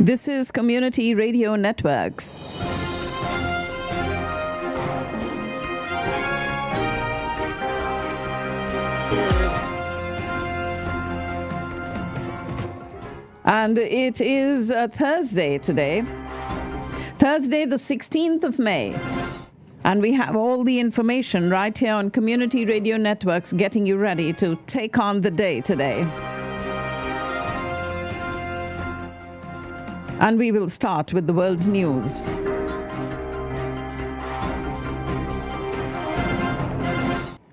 This is Community Radio Networks. And it is Thursday today, Thursday the 16th of May. And we have all the information right here on Community Radio Networks getting you ready to take on the day today. And we will start with the world news.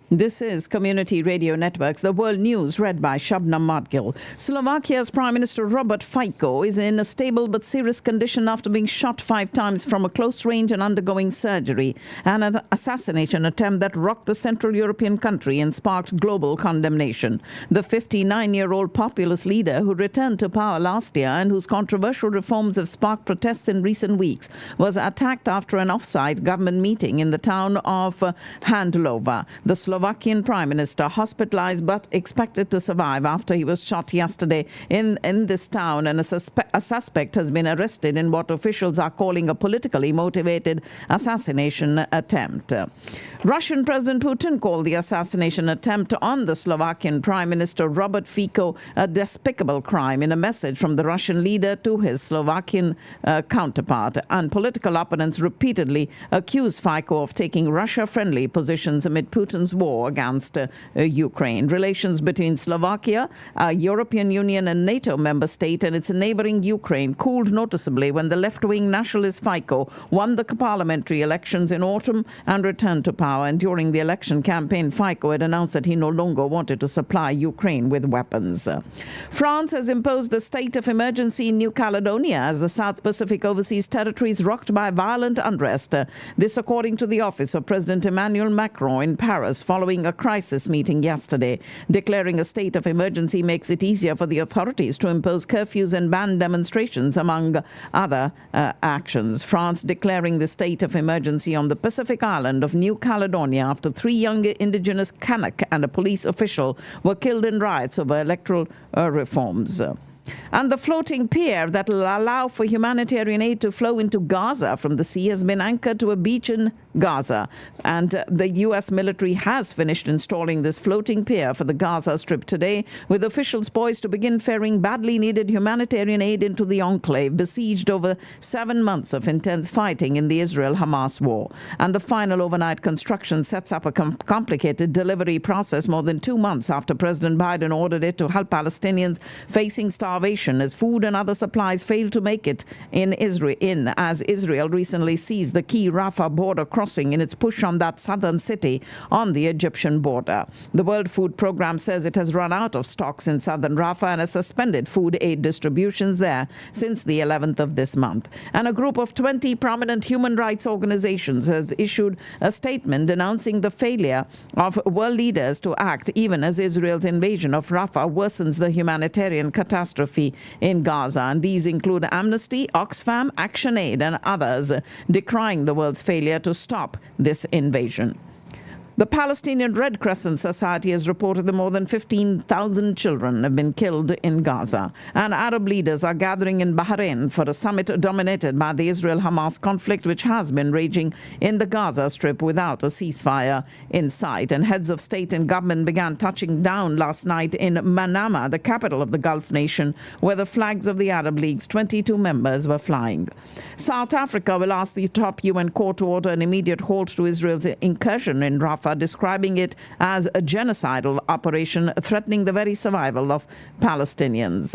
This is Community Radio Networks, the world news read by Shabnam Madgil. Slovakia's Prime Minister Robert Fico is in a stable but serious condition after being shot 5 times from a close range and undergoing surgery. An assassination attempt that rocked the Central European country and sparked global condemnation. The 59-year-old populist leader who returned to power last year and whose controversial reforms have sparked protests in recent weeks was attacked after an off-site government meeting in the town of Handlova. The Slovakian Prime Minister hospitalized but expected to survive after he was shot yesterday in this town, and a suspect has been arrested in what officials are calling a politically motivated assassination attempt. Russian President Putin called the assassination attempt on the Slovakian Prime Minister Robert Fico a despicable crime in a message from the Russian leader to his Slovakian counterpart, and political opponents repeatedly accused Fico of taking Russia-friendly positions amid Putin's war against Ukraine. Relations between Slovakia, a European Union and NATO member state, and its neighboring Ukraine cooled noticeably when the left-wing nationalist Fico won the parliamentary elections in autumn and returned to power. And during the election campaign, Fico had announced that he no longer wanted to supply Ukraine with weapons. France has imposed a state of emergency in New Caledonia as the South Pacific Overseas Territory is rocked by violent unrest. This according to the office of President Emmanuel Macron in Paris, following a crisis meeting yesterday. Declaring a state of emergency makes it easier for the authorities to impose curfews and ban demonstrations, among other actions. France declaring the state of emergency on the Pacific island of New Caledonia after 3 young indigenous Kanak and a police official were killed in riots over electoral reforms. And the floating pier that will allow for humanitarian aid to flow into Gaza from the sea has been anchored to a beach in Gaza. And the U.S. military has finished installing this floating pier for the Gaza Strip today, with officials poised to begin ferrying badly needed humanitarian aid into the enclave, besieged over 7 months of intense fighting in the Israel-Hamas war. And the final overnight construction sets up a complicated delivery process more than 2 months after President Biden ordered it to help Palestinians facing starvation as food and other supplies failed to make it as Israel recently seized the key Rafah border crossing in its push on that southern city on the Egyptian border. The World Food Programme says it has run out of stocks in southern Rafah and has suspended food aid distributions there since the 11th of this month. And a group of 20 prominent human rights organizations has issued a statement denouncing the failure of world leaders to act even as Israel's invasion of Rafah worsens the humanitarian catastrophe in Gaza. And these include Amnesty, Oxfam, ActionAid and others, decrying the world's failure to stop this invasion. The Palestinian Red Crescent Society has reported that more than 15,000 children have been killed in Gaza. And Arab leaders are gathering in Bahrain for a summit dominated by the Israel-Hamas conflict, which has been raging in the Gaza Strip without a ceasefire in sight. And heads of state and government began touching down last night in Manama, the capital of the Gulf nation, where the flags of the Arab League's 22 members were flying. South Africa will ask the top UN court to order an immediate halt to Israel's incursion in Rafah, describing it as a genocidal operation threatening the very survival of Palestinians.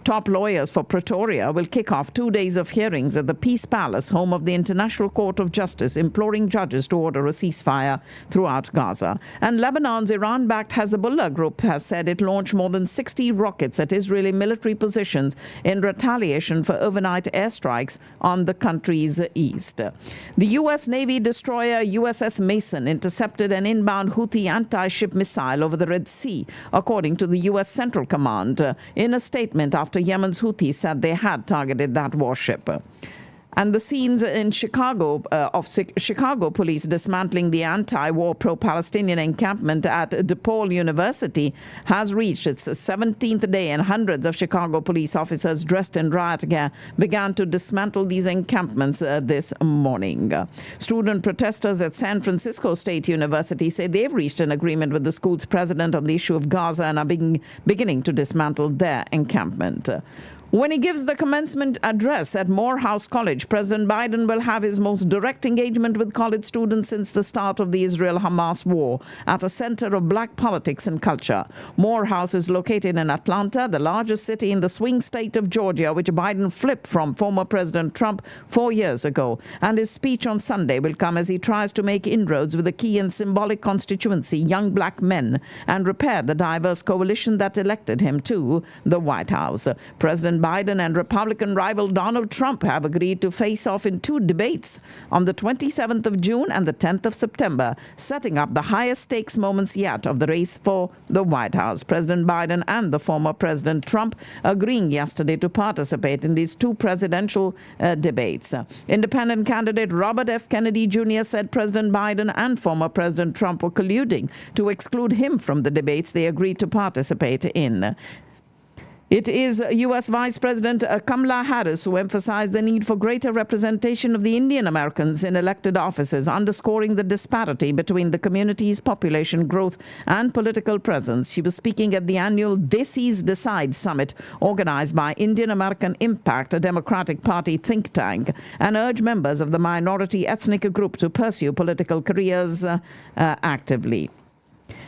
Top lawyers for Pretoria will kick off 2 days of hearings at the Peace Palace, home of the International Court of Justice, imploring judges to order a ceasefire throughout Gaza. And Lebanon's Iran-backed Hezbollah group has said it launched more than 60 rockets at Israeli military positions in retaliation for overnight airstrikes on the country's east. The U.S. Navy destroyer USS Mason intercepted an inbound Houthi anti-ship missile over the Red Sea, according to the U.S. Central Command, in a statement after Yemen's Houthis said they had targeted that warship. And the scenes in Chicago of Chicago police dismantling the anti-war pro-Palestinian encampment at DePaul University has reached its 17th day, and hundreds of Chicago police officers dressed in riot gear began to dismantle these encampments this morning. Student protesters at San Francisco State University say they've reached an agreement with the school's president on the issue of Gaza and are beginning to dismantle their encampment. When he gives the commencement address at Morehouse College, President Biden will have his most direct engagement with college students since the start of the Israel-Hamas war at a center of black politics and culture. Morehouse is located in Atlanta, the largest city in the swing state of Georgia, which Biden flipped from former President Trump 4 years ago. And his speech on Sunday will come as he tries to make inroads with the key and symbolic constituency, young black men, and repair the diverse coalition that elected him to the White House. President Biden and Republican rival Donald Trump have agreed to face off in 2 debates on the 27th of June and the 10th of September, setting up the highest stakes moments yet of the race for the White House. President Biden and the former President Trump agreeing yesterday to participate in these 2 presidential debates. Independent candidate Robert F. Kennedy Jr. said President Biden and former President Trump were colluding to exclude him from the debates they agreed to participate in. It is U.S. Vice President Kamala Harris who emphasized the need for greater representation of the Indian Americans in elected offices, underscoring the disparity between the community's population growth and political presence. She was speaking at the annual Desis Decide Summit organized by Indian American Impact, a Democratic Party think tank, and urged members of the minority ethnic group to pursue political careers actively.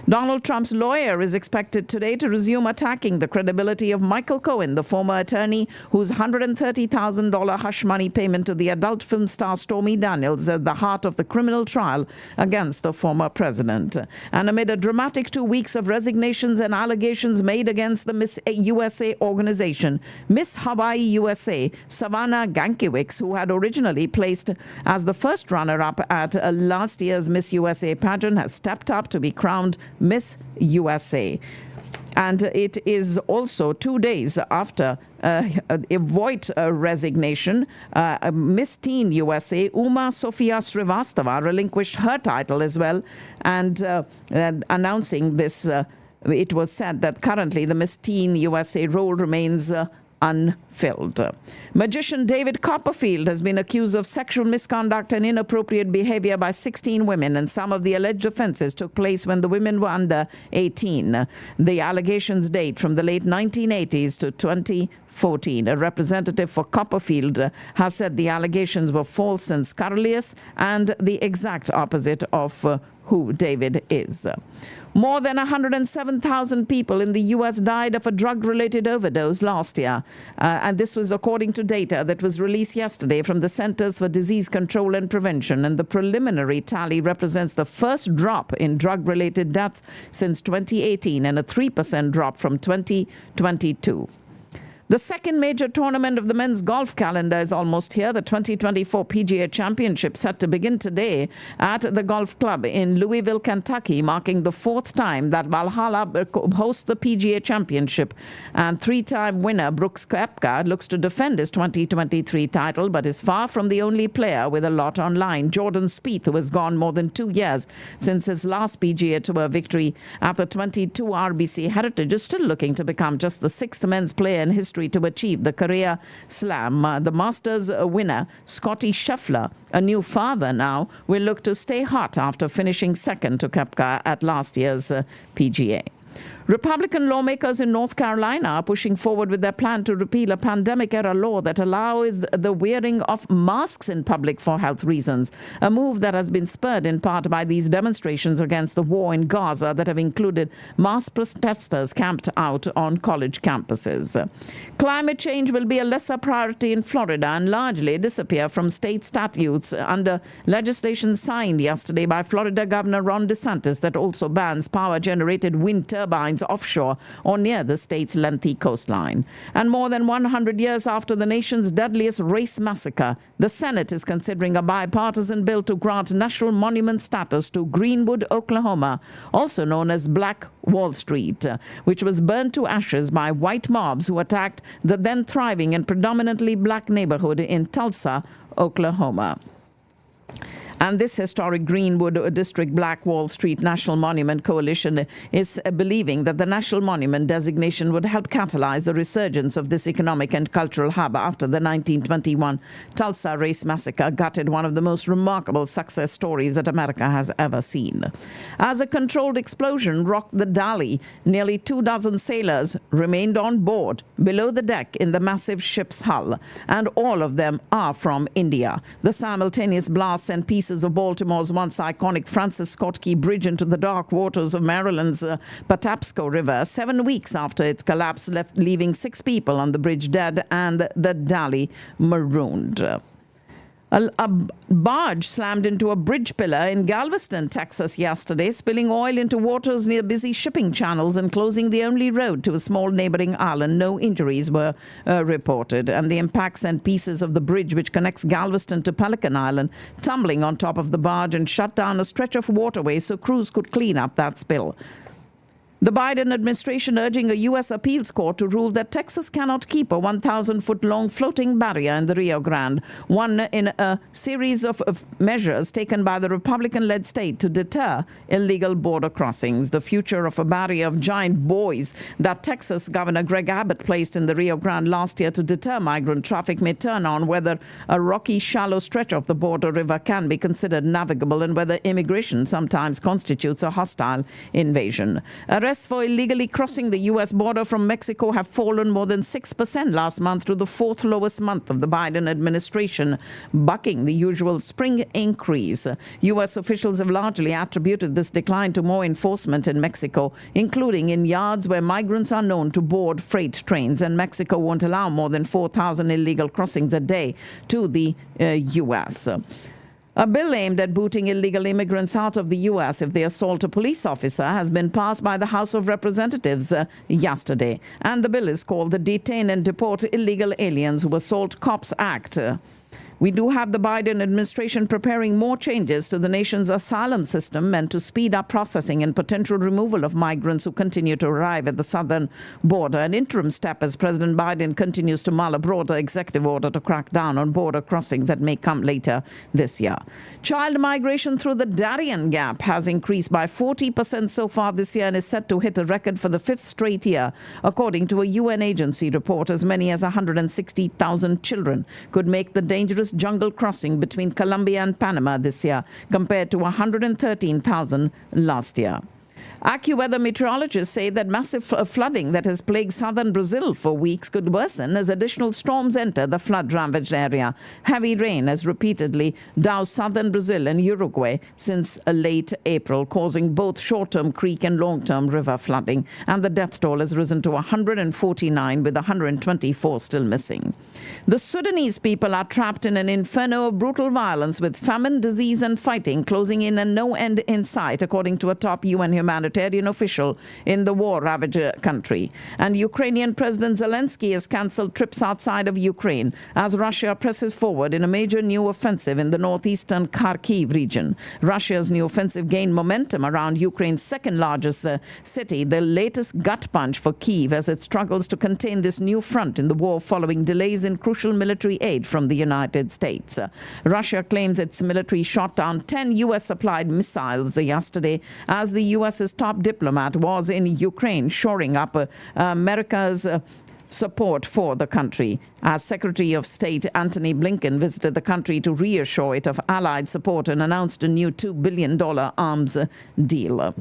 Donald Trump's lawyer is expected today to resume attacking the credibility of Michael Cohen, the former attorney whose $130,000 hush money payment to the adult film star Stormy Daniels is at the heart of the criminal trial against the former president. And amid a dramatic 2 weeks of resignations and allegations made against the Miss USA organization, Miss Hawaii USA, Savannah Gankiewicz, who had originally placed as the first runner-up at last year's Miss USA pageant, has stepped up to be crowned Miss USA. And it is also 2 days after a Voigt resignation, Miss Teen USA, Uma Sofia Srivastava, relinquished her title as well, and announcing this, it was said that currently the Miss Teen USA role remains unfilled. Magician David Copperfield has been accused of sexual misconduct and inappropriate behavior by 16 women, and some of the alleged offenses took place when the women were under 18. The allegations date from the late 1980s to 2014. A representative for Copperfield has said the allegations were false and scurrilous and the exact opposite of who David is. More than 107,000 people in the U.S. died of a drug-related overdose last year. And this was according to data that was released yesterday from the Centers for Disease Control and Prevention. And the preliminary tally represents the first drop in drug-related deaths since 2018 and a 3% drop from 2022. The second major tournament of the men's golf calendar is almost here. The 2024 PGA Championship set to begin today at the golf club in Louisville, Kentucky, marking the 4th time that Valhalla hosts the PGA Championship. And 3-time winner Brooks Koepka looks to defend his 2023 title, but is far from the only player with a lot on line. Jordan Spieth, who has gone more than 2 years since his last PGA Tour victory at the 22 RBC Heritage, is still looking to become just the 6th men's player in history to achieve the career slam. The Masters winner, Scottie Scheffler, a new father now, will look to stay hot after finishing second to Koepka at last year's PGA. Republican lawmakers in North Carolina are pushing forward with their plan to repeal a pandemic-era law that allows the wearing of masks in public for health reasons, a move that has been spurred in part by these demonstrations against the war in Gaza that have included mass protesters camped out on college campuses. Climate change will be a lesser priority in Florida and largely disappear from state statutes under legislation signed yesterday by Florida Governor Ron DeSantis that also bans power-generated wind turbines offshore or near the state's lengthy coastline. And more than 100 years after the nation's deadliest race massacre, the Senate is considering a bipartisan bill to grant national monument status to Greenwood, Oklahoma, also known as Black Wall Street, which was burned to ashes by white mobs who attacked the then thriving and predominantly black neighborhood in Tulsa, Oklahoma. And this historic Greenwood District Black Wall Street National Monument Coalition is believing that the national monument designation would help catalyze the resurgence of this economic and cultural hub after the 1921 Tulsa Race Massacre gutted one of the most remarkable success stories that America has ever seen. As a controlled explosion rocked the Dali, nearly 24 sailors remained on board below the deck in the massive ship's hull, and all of them are from India. The simultaneous blast sent pieces of Baltimore's once iconic Francis Scott Key Bridge into the dark waters of Maryland's Patapsco River 7 weeks after its collapse, leaving 6 people on the bridge dead and the Dali marooned. A barge slammed into a bridge pillar in Galveston, Texas yesterday, spilling oil into waters near busy shipping channels and closing the only road to a small neighboring island. No injuries were reported, and the impact sent pieces of the bridge which connects Galveston to Pelican Island tumbling on top of the barge and shut down a stretch of waterway so crews could clean up that spill. The Biden administration urging a U.S. appeals court to rule that Texas cannot keep a 1,000-foot-long floating barrier in the Rio Grande, one in a series of measures taken by the Republican-led state to deter illegal border crossings. The future of a barrier of giant buoys that Texas Governor Greg Abbott placed in the Rio Grande last year to deter migrant traffic may turn on whether a rocky, shallow stretch of the border river can be considered navigable and whether immigration sometimes constitutes a hostile invasion. Arrests for illegally crossing the U.S. border from Mexico have fallen more than 6% last month to the 4th lowest month of the Biden administration, bucking the usual spring increase. U.S. officials have largely attributed this decline to more enforcement in Mexico, including in yards where migrants are known to board freight trains, and Mexico won't allow more than 4,000 illegal crossings a day to the U.S. A bill aimed at booting illegal immigrants out of the U.S. if they assault a police officer has been passed by the House of Representatives yesterday. And the bill is called the Detain and Deport Illegal Aliens Who Assault Cops Act. We do have the Biden administration preparing more changes to the nation's asylum system meant to speed up processing and potential removal of migrants who continue to arrive at the southern border. An interim step as President Biden continues to mull a broader executive order to crack down on border crossings that may come later this year. Child migration through the Darien Gap has increased by 40% so far this year and is set to hit a record for the 5th straight year. According to a UN agency report, as many as 160,000 children could make the dangerous jungle crossing between Colombia and Panama this year, compared to 113,000 last year. AccuWeather meteorologists say that massive flooding that has plagued southern Brazil for weeks could worsen as additional storms enter the flood-ravaged area. Heavy rain has repeatedly doused southern Brazil and Uruguay since late April, causing both short-term creek and long-term river flooding. And the death toll has risen to 149, with 124 still missing. The Sudanese people are trapped in an inferno of brutal violence, with famine, disease and fighting closing in and no end in sight, according to a top UN humanitarian official in the war-ravaged country. And Ukrainian President Zelensky has cancelled trips outside of Ukraine as Russia presses forward in a major new offensive in the northeastern Kharkiv region. Russia's new offensive gained momentum around Ukraine's second-largest city, the latest gut punch for Kyiv as it struggles to contain this new front in the war following delays in crucial military aid from the United States. Russia claims its military shot down 10 U.S.-supplied missiles yesterday as the U.S.'s top diplomat was in Ukraine, shoring up America's support for the country. As Secretary of State Antony Blinken visited the country to reassure it of allied support and announced a new $2 billion arms deal.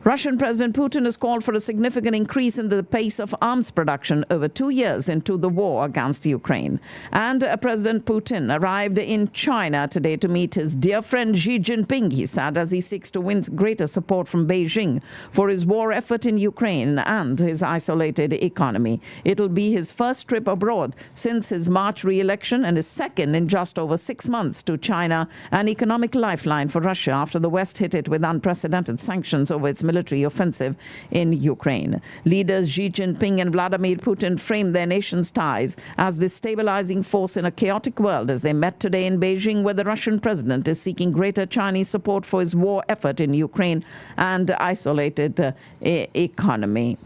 Russian President Putin has called for a significant increase in the pace of arms production over 2 years into the war against Ukraine. And President Putin arrived in China today to meet his dear friend Xi Jinping, he said, as he seeks to win greater support from Beijing for his war effort in Ukraine and his isolated economy. It'll be his first trip abroad since his March re-election and his second in just over 6 months to China, an economic lifeline for Russia after the West hit it with unprecedented sanctions over its military offensive in Ukraine. Leaders Xi Jinping and Vladimir Putin framed their nation's ties as the stabilizing force in a chaotic world as they met today in Beijing, where the Russian president is seeking greater Chinese support for his war effort in Ukraine and isolated economy.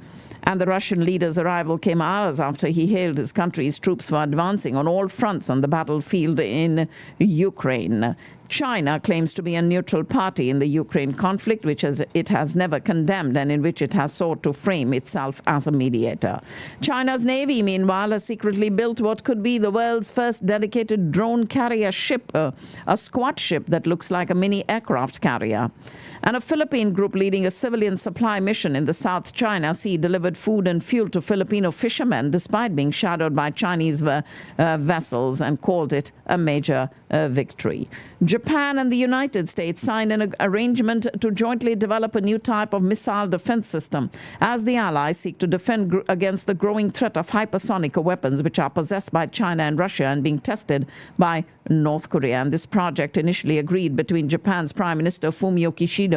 And the Russian leader's arrival came hours after he hailed his country's troops for advancing on all fronts on the battlefield in Ukraine. China claims to be a neutral party in the Ukraine conflict, which it has never condemned and in which it has sought to frame itself as a mediator. China's Navy, meanwhile, has secretly built what could be the world's first dedicated drone carrier ship, a squat ship that looks like a mini aircraft carrier. And a Philippine group leading a civilian supply mission in the South China Sea delivered food and fuel to Filipino fishermen despite being shadowed by Chinese vessels, and called it a major victory. Japan and the United States signed an arrangement to jointly develop a new type of missile defense system as the allies seek to defend against the growing threat of hypersonic weapons which are possessed by China and Russia and being tested by North Korea. And this project, initially agreed between Japan's Prime Minister Fumio Kishida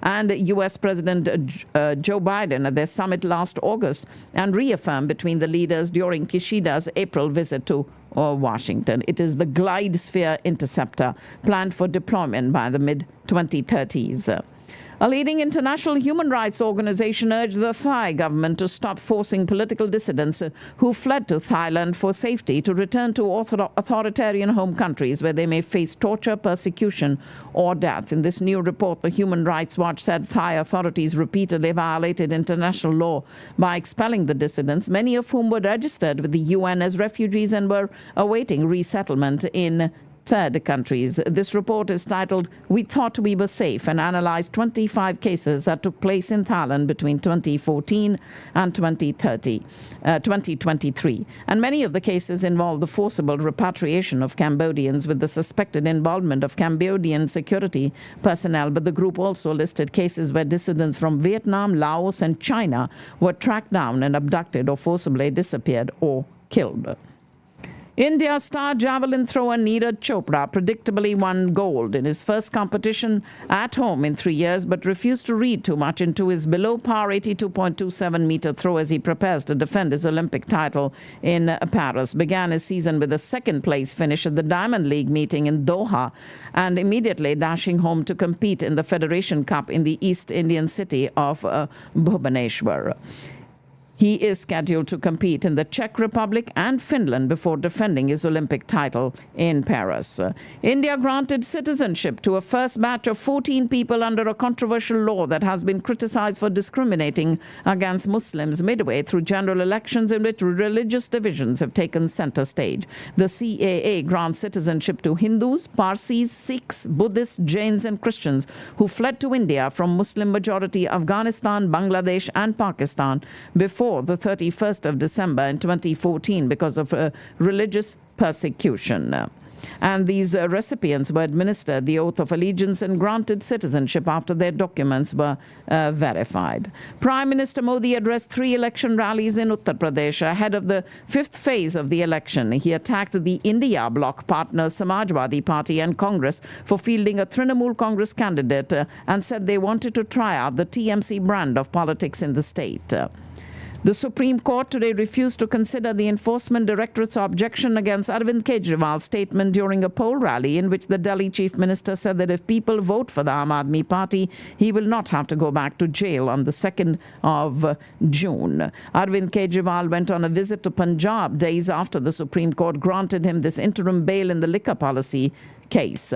and U.S. President Joe Biden at their summit last August, and reaffirmed between the leaders during Kishida's April visit to Washington. It is the Glide Sphere interceptor planned for deployment by the mid-2030s. A leading international human rights organization urged the Thai government to stop forcing political dissidents who fled to Thailand for safety to return to authoritarian home countries where they may face torture, persecution, or death. In this new report, the Human Rights Watch said Thai authorities repeatedly violated international law by expelling the dissidents, many of whom were registered with the UN as refugees and were awaiting resettlement in third countries. This report is titled "We Thought We Were Safe" and analyzed 25 cases that took place in Thailand between 2014 and 2023. And many of the cases involved the forcible repatriation of Cambodians with the suspected involvement of Cambodian security personnel. But the group also listed cases where dissidents from Vietnam, Laos, and China were tracked down and abducted or forcibly disappeared or killed. India's star javelin thrower Neeraj Chopra predictably won gold in his first competition at home in 3 years, but refused to read too much into his below-par 82.27-meter throw as he prepares to defend his Olympic title in Paris. Began his season with a second-place finish at the Diamond League meeting in Doha and immediately dashing home to compete in the Federation Cup in the East Indian city of Bhubaneswar. He is scheduled to compete in the Czech Republic and Finland before defending his Olympic title in Paris. India granted citizenship to a first batch of 14 people under a controversial law that has been criticized for discriminating against Muslims midway through general elections in which religious divisions have taken center stage. The CAA grants citizenship to Hindus, Parsis, Sikhs, Buddhists, Jains, and Christians who fled to India from Muslim-majority Afghanistan, Bangladesh, and Pakistan before the 31st of December in 2014 because of religious persecution. And these recipients were administered the oath of allegiance and granted citizenship after their documents were verified. Prime Minister Modi addressed 3 election rallies in Uttar Pradesh ahead of the 5th phase of the election. He attacked the India bloc partners Samajwadi Party and Congress for fielding a Trinamool Congress candidate and said they wanted to try out the TMC brand of politics in the state. The Supreme Court today refused to consider the Enforcement Directorate's objection against Arvind Kejriwal's statement during a poll rally in which the Delhi Chief Minister said that if people vote for the Aam Aadmi Party, he will not have to go back to jail on the 2nd of June. Arvind Kejriwal went on a visit to Punjab days after the Supreme Court granted him this interim bail in the liquor policy case.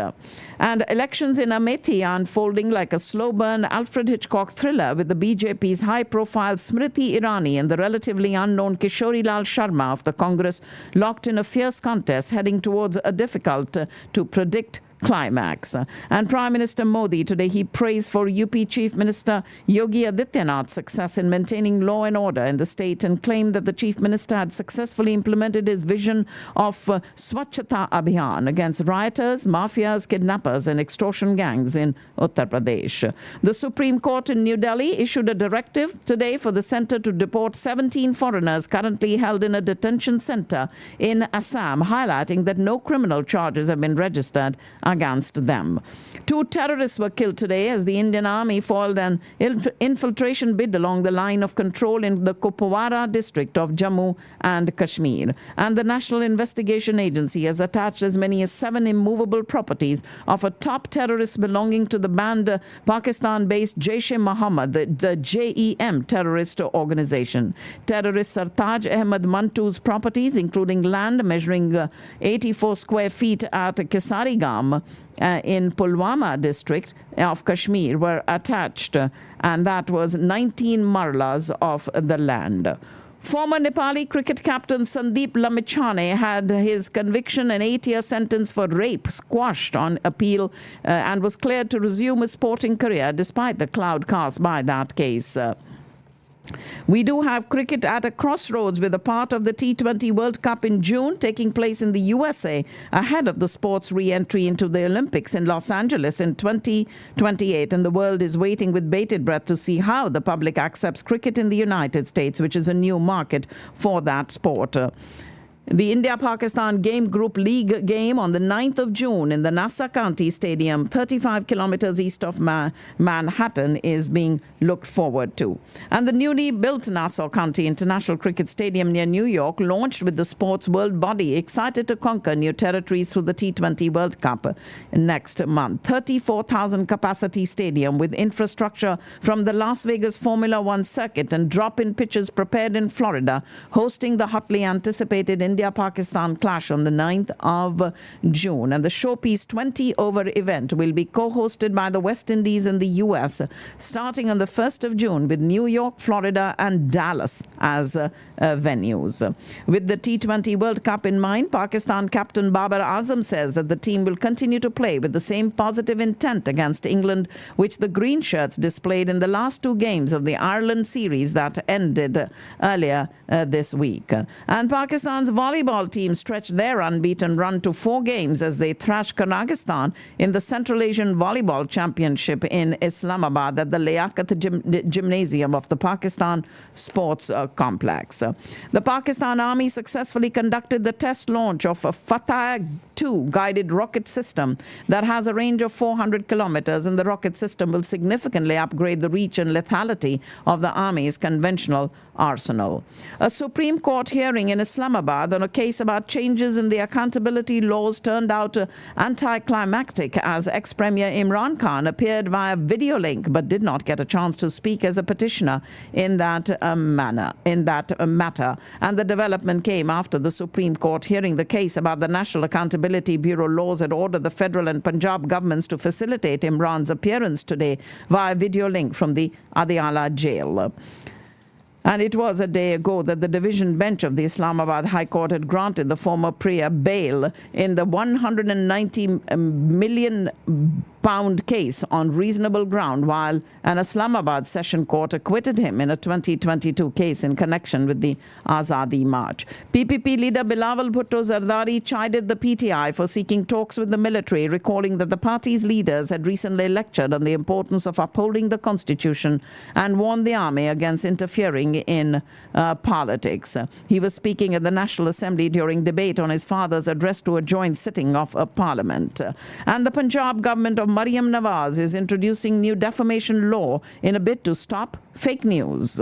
And elections in Amethi are unfolding like a slow-burn Alfred Hitchcock thriller with the BJP's high-profile Smriti Irani and the relatively unknown Kishori Lal Sharma of the Congress locked in a fierce contest heading towards a difficult-to-predict climax. And Prime Minister Modi today, he praised for UP Chief Minister Yogi Adityanath's success in maintaining law and order in the state and claimed that the Chief Minister had successfully implemented his vision of Swachhata Abhiyan against rioters, mafias, kidnappers and extortion gangs in Uttar Pradesh. The Supreme Court in New Delhi issued a directive today for the centre to deport 17 foreigners currently held in a detention centre in Assam, highlighting that no criminal charges have been registered against them. 2 terrorists were killed today as the Indian Army foiled an infiltration bid along the line of control in the Kupwara district of Jammu and Kashmir. And the National Investigation Agency has attached as many as 7 immovable properties of a top terrorist belonging to the banned Pakistan-based Jaish-e-Mohammed, the JEM terrorist organization. Terrorist Sartaj Ahmed Mantu's properties, including land measuring 84 square feet at Kesarigam in Pulwama district of Kashmir, were attached, and that was 19 marlas of the land. Former Nepali cricket captain Sandeep Lamichhane had his conviction and 8-year sentence for rape squashed on appeal and was cleared to resume his sporting career despite the cloud cast by that case. We do have cricket at a crossroads with a part of the T20 World Cup in June taking place in the USA ahead of the sport's re-entry into the Olympics in Los Angeles in 2028. And the world is waiting with bated breath to see how the public accepts cricket in the United States, which is a new market for that sport. The India-Pakistan Game Group League game on the 9th of June in the Nassau County Stadium, 35 kilometers east of Manhattan, is being looked forward to. And the newly built Nassau County International Cricket Stadium near New York launched with the sports world body excited to conquer new territories through the T20 World Cup next month. 34,000 capacity stadium with infrastructure from the Las Vegas Formula One circuit and drop-in pitches prepared in Florida, hosting the hotly anticipated India-Pakistan clash on the 9th of June. And the showpiece 20-over event will be co-hosted by the West Indies and the US starting on the 1st of June with New York, Florida and Dallas as venues. With the T20 World Cup in mind, Pakistan captain Babar Azam says that the team will continue to play with the same positive intent against England, which the Green Shirts displayed in the last 2 games of the Ireland series that ended earlier this week. And Pakistan's volleyball team stretched their unbeaten run to 4 games as they thrashed Kyrgyzstan in the Central Asian Volleyball Championship in Islamabad at the Liaquat Gymnasium of the Pakistan Sports Complex. The Pakistan Army successfully conducted the test launch of a Fateh-2 guided rocket system that has a range of 400 kilometers, and the rocket system will significantly upgrade the reach and lethality of the Army's conventional arsenal. A Supreme Court hearing in Islamabad on a case about changes in the accountability laws turned out anticlimactic as ex-Premier Imran Khan appeared via video link but did not get a chance to speak as a petitioner in that matter. And the development came after the Supreme Court hearing the case about the National Accountability Bureau laws had ordered the federal and Punjab governments to facilitate Imran's appearance today via video link from the Adiala jail. And it was a day ago that the division bench of the Islamabad High Court had granted the former Priya bail in the £190 million case on reasonable ground, while an Islamabad session court acquitted him in a 2022 case in connection with the Azadi March. PPP leader Bilawal Bhutto Zardari chided the PTI for seeking talks with the military, recalling that the party's leaders had recently lectured on the importance of upholding the constitution and warned the army against interfering in politics. He was speaking at the National Assembly during debate on his father's address to a joint sitting of Parliament. And the Punjab government of Maryam Nawaz is introducing new defamation law in a bid to stop fake news.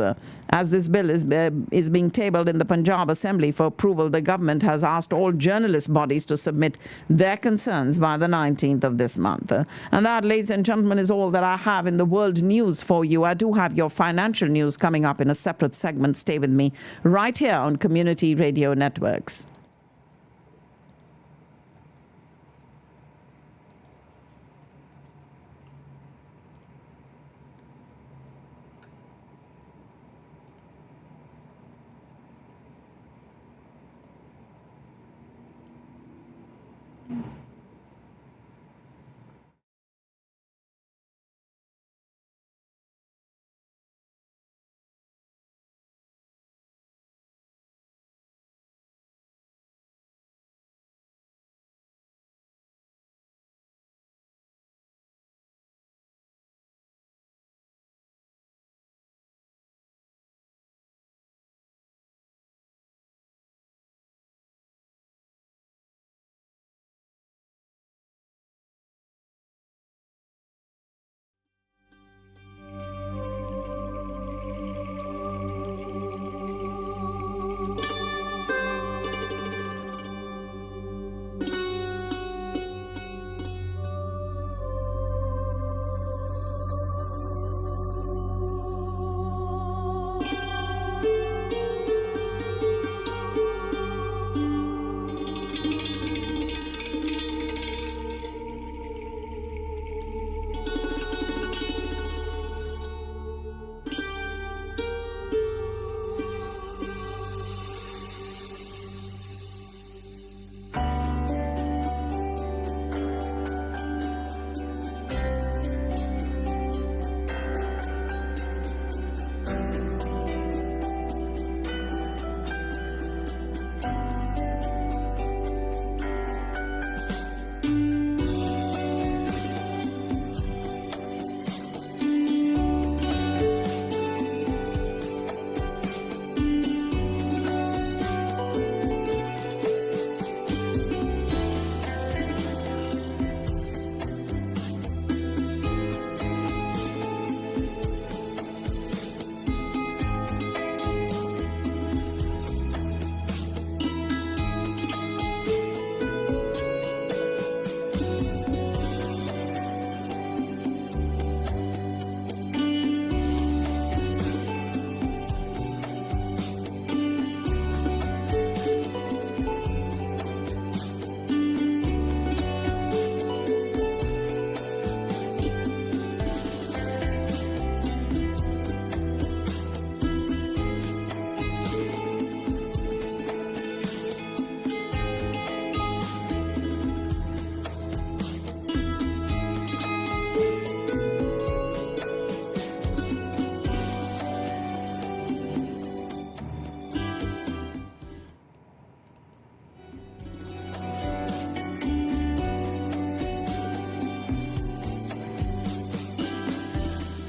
As this bill is being tabled in the Punjab Assembly for approval, the government has asked all journalist bodies to submit their concerns by the 19th of this month. And that, ladies and gentlemen, is all that I have in the world news for you. I do have your financial news coming up in a separate segment. Stay with me right here on Community Radio Networks.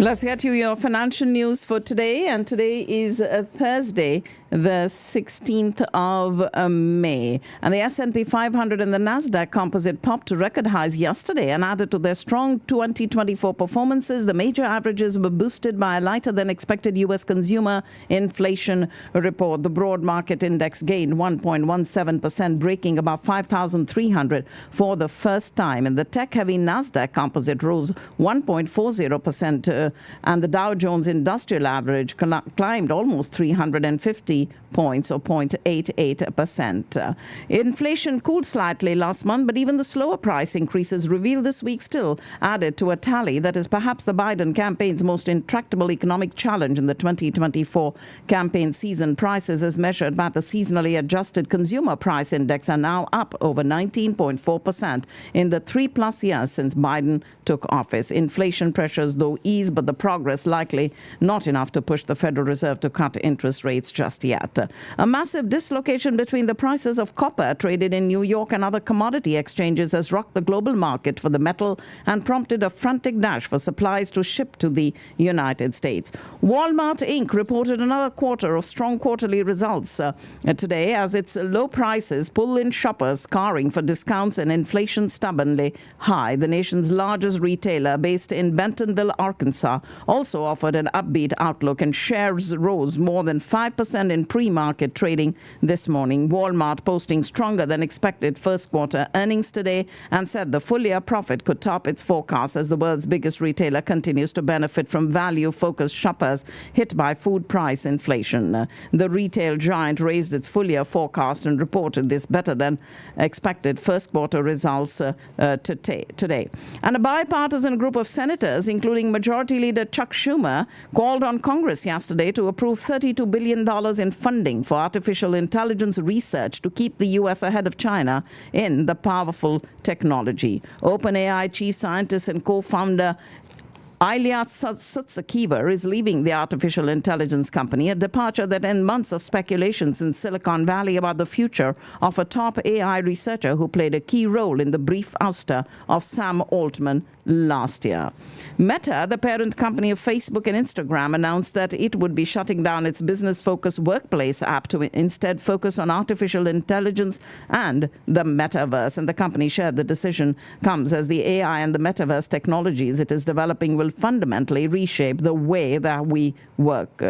Let's get you your financial news for today. And today is Thursday, the 16th of May. And the S&P 500 and the Nasdaq Composite popped to record highs yesterday and added to their strong 2024 performances. The major averages were boosted by a lighter than expected U.S. consumer inflation report. The broad market index gained 1.17%, breaking above 5,300 for the first time. And the tech-heavy Nasdaq Composite rose 1.40%, and the Dow Jones Industrial Average climbed almost 350 points, or 0.88%. Inflation cooled slightly last month, but even the slower price increases revealed this week still added to a tally that is perhaps the Biden campaign's most intractable economic challenge in the 2024 campaign season. Prices as measured by the seasonally adjusted consumer price index are now up over 19.4% in the 3+ years since Biden took office. Inflation pressures, though, ease, but the progress likely not enough to push the Federal Reserve to cut interest rates just yet. A massive dislocation between the prices of copper traded in New York and other commodity exchanges has rocked the global market for the metal and prompted a frantic dash for supplies to ship to the United States. Walmart Inc. reported another quarter of strong quarterly results today as its low prices pull in shoppers scarring for discounts and inflation stubbornly high. The nation's largest retailer, based in Bentonville, Arkansas, also offered an upbeat outlook, and shares rose more than 5% in pre-market trading this morning. Walmart posting stronger than expected first quarter earnings today and said the full year profit could top its forecast as the world's biggest retailer continues to benefit from value-focused shoppers hit by food price inflation. The retail giant raised its full year forecast and reported this better than expected first quarter results today. And a bipartisan group of senators, including Majority Leader Chuck Schumer, called on Congress yesterday to approve $32 billion in funding for artificial intelligence research to keep the U.S. ahead of China in the powerful technology. OpenAI chief scientist and co-founder Ilya Sutskever is leaving the artificial intelligence company, a departure that ends months of speculations in Silicon Valley about the future of a top AI researcher who played a key role in the brief ouster of Sam Altman last year. Meta, the parent company of Facebook and Instagram, announced that it would be shutting down its business-focused workplace app to instead focus on artificial intelligence and the metaverse. And the company shared the decision comes as the AI and the metaverse technologies it is developing will fundamentally reshape the way that we work.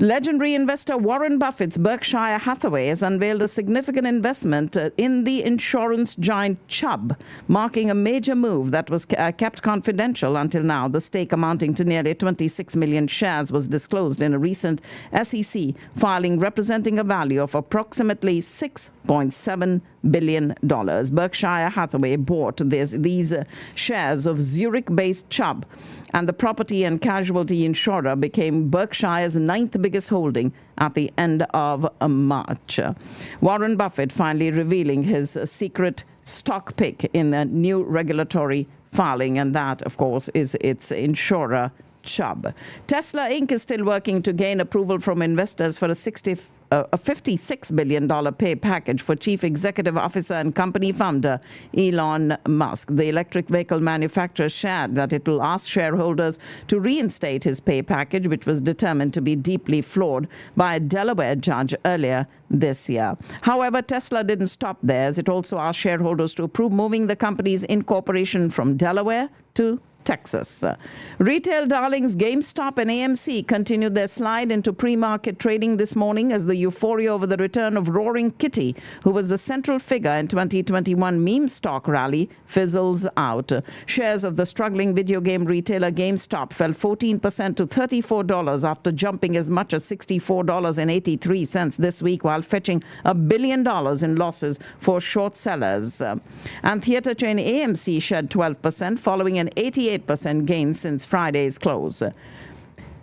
Legendary investor Warren Buffett's Berkshire Hathaway has unveiled a significant investment in the insurance giant Chubb, marking a major move that was kept confidential until now. The stake, amounting to nearly 26 million shares, was disclosed in a recent SEC filing representing a value of approximately $6.7 billion. Berkshire Hathaway bought these shares of Zurich-based Chubb, and the property and casualty insurer became Berkshire's ninth biggest holding at the end of March. Warren Buffett finally revealing his secret stock pick in a new regulatory filing, and that, of course, is its insurer, Chubb. Tesla Inc. is still working to gain approval from investors for a $56 billion pay package for Chief Executive Officer and company founder Elon Musk. The electric vehicle manufacturer shared that it will ask shareholders to reinstate his pay package, which was determined to be deeply flawed by a Delaware judge earlier this year. However, Tesla didn't stop there, as it also asked shareholders to approve moving the company's incorporation from Delaware to Texas. Retail darlings GameStop and AMC continued their slide into pre-market trading this morning as the euphoria over the return of Roaring Kitty, who was the central figure in 2021 meme stock rally, fizzles out. Shares of the struggling video game retailer GameStop fell 14% to $34 after jumping as much as $64.83 this week, while fetching $1 billion in losses for short sellers. And theater chain AMC shed 12% following an 88% gain since Friday's close.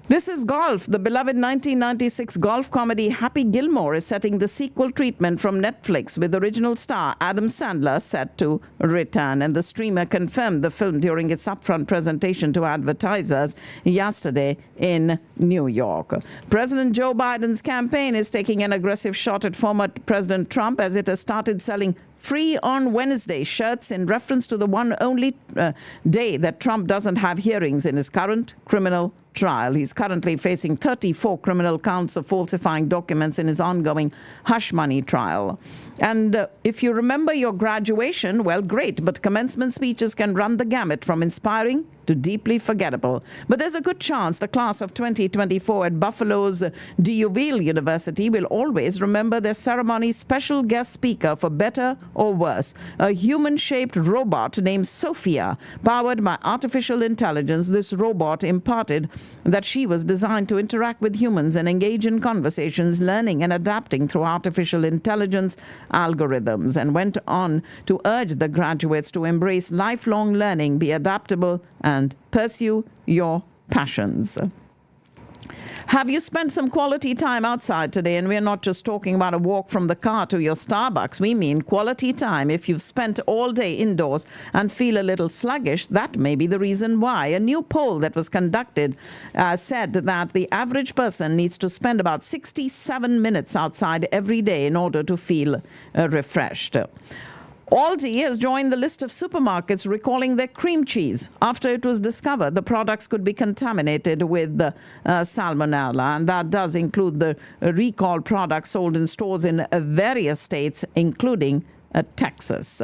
This is golf. The beloved 1996 golf comedy Happy Gilmore is setting the sequel treatment from Netflix, with original star Adam Sandler set to return. And the streamer confirmed the film during its upfront presentation to advertisers yesterday in New York. President Joe Biden's campaign is taking an aggressive shot at former President Trump as it has started selling free on Wednesday shirts in reference to the one only day that Trump doesn't have hearings in his current criminal trial. He's currently facing 34 criminal counts of falsifying documents in his ongoing hush money trial. And if you remember your graduation, well, great, but commencement speeches can run the gamut from inspiring to deeply forgettable. But there's a good chance the class of 2024 at Buffalo's D'Youville University will always remember their ceremony's special guest speaker, for better or worse, a human-shaped robot named Sophia, powered by artificial intelligence. This robot imparted that she was designed to interact with humans and engage in conversations, learning and adapting through artificial intelligence algorithms, and went on to urge the graduates to embrace lifelong learning, be adaptable, and pursue your passions. Have you spent some quality time outside today? And we're not just talking about a walk from the car to your Starbucks. We mean quality time. If you've spent all day indoors and feel a little sluggish, that may be the reason why. A new poll that was conducted said that the average person needs to spend about 67 minutes outside every day in order to feel refreshed. Aldi has joined the list of supermarkets recalling their cream cheese after it was discovered the products could be contaminated with salmonella, and that does include the recalled products sold in stores in various states, including Texas.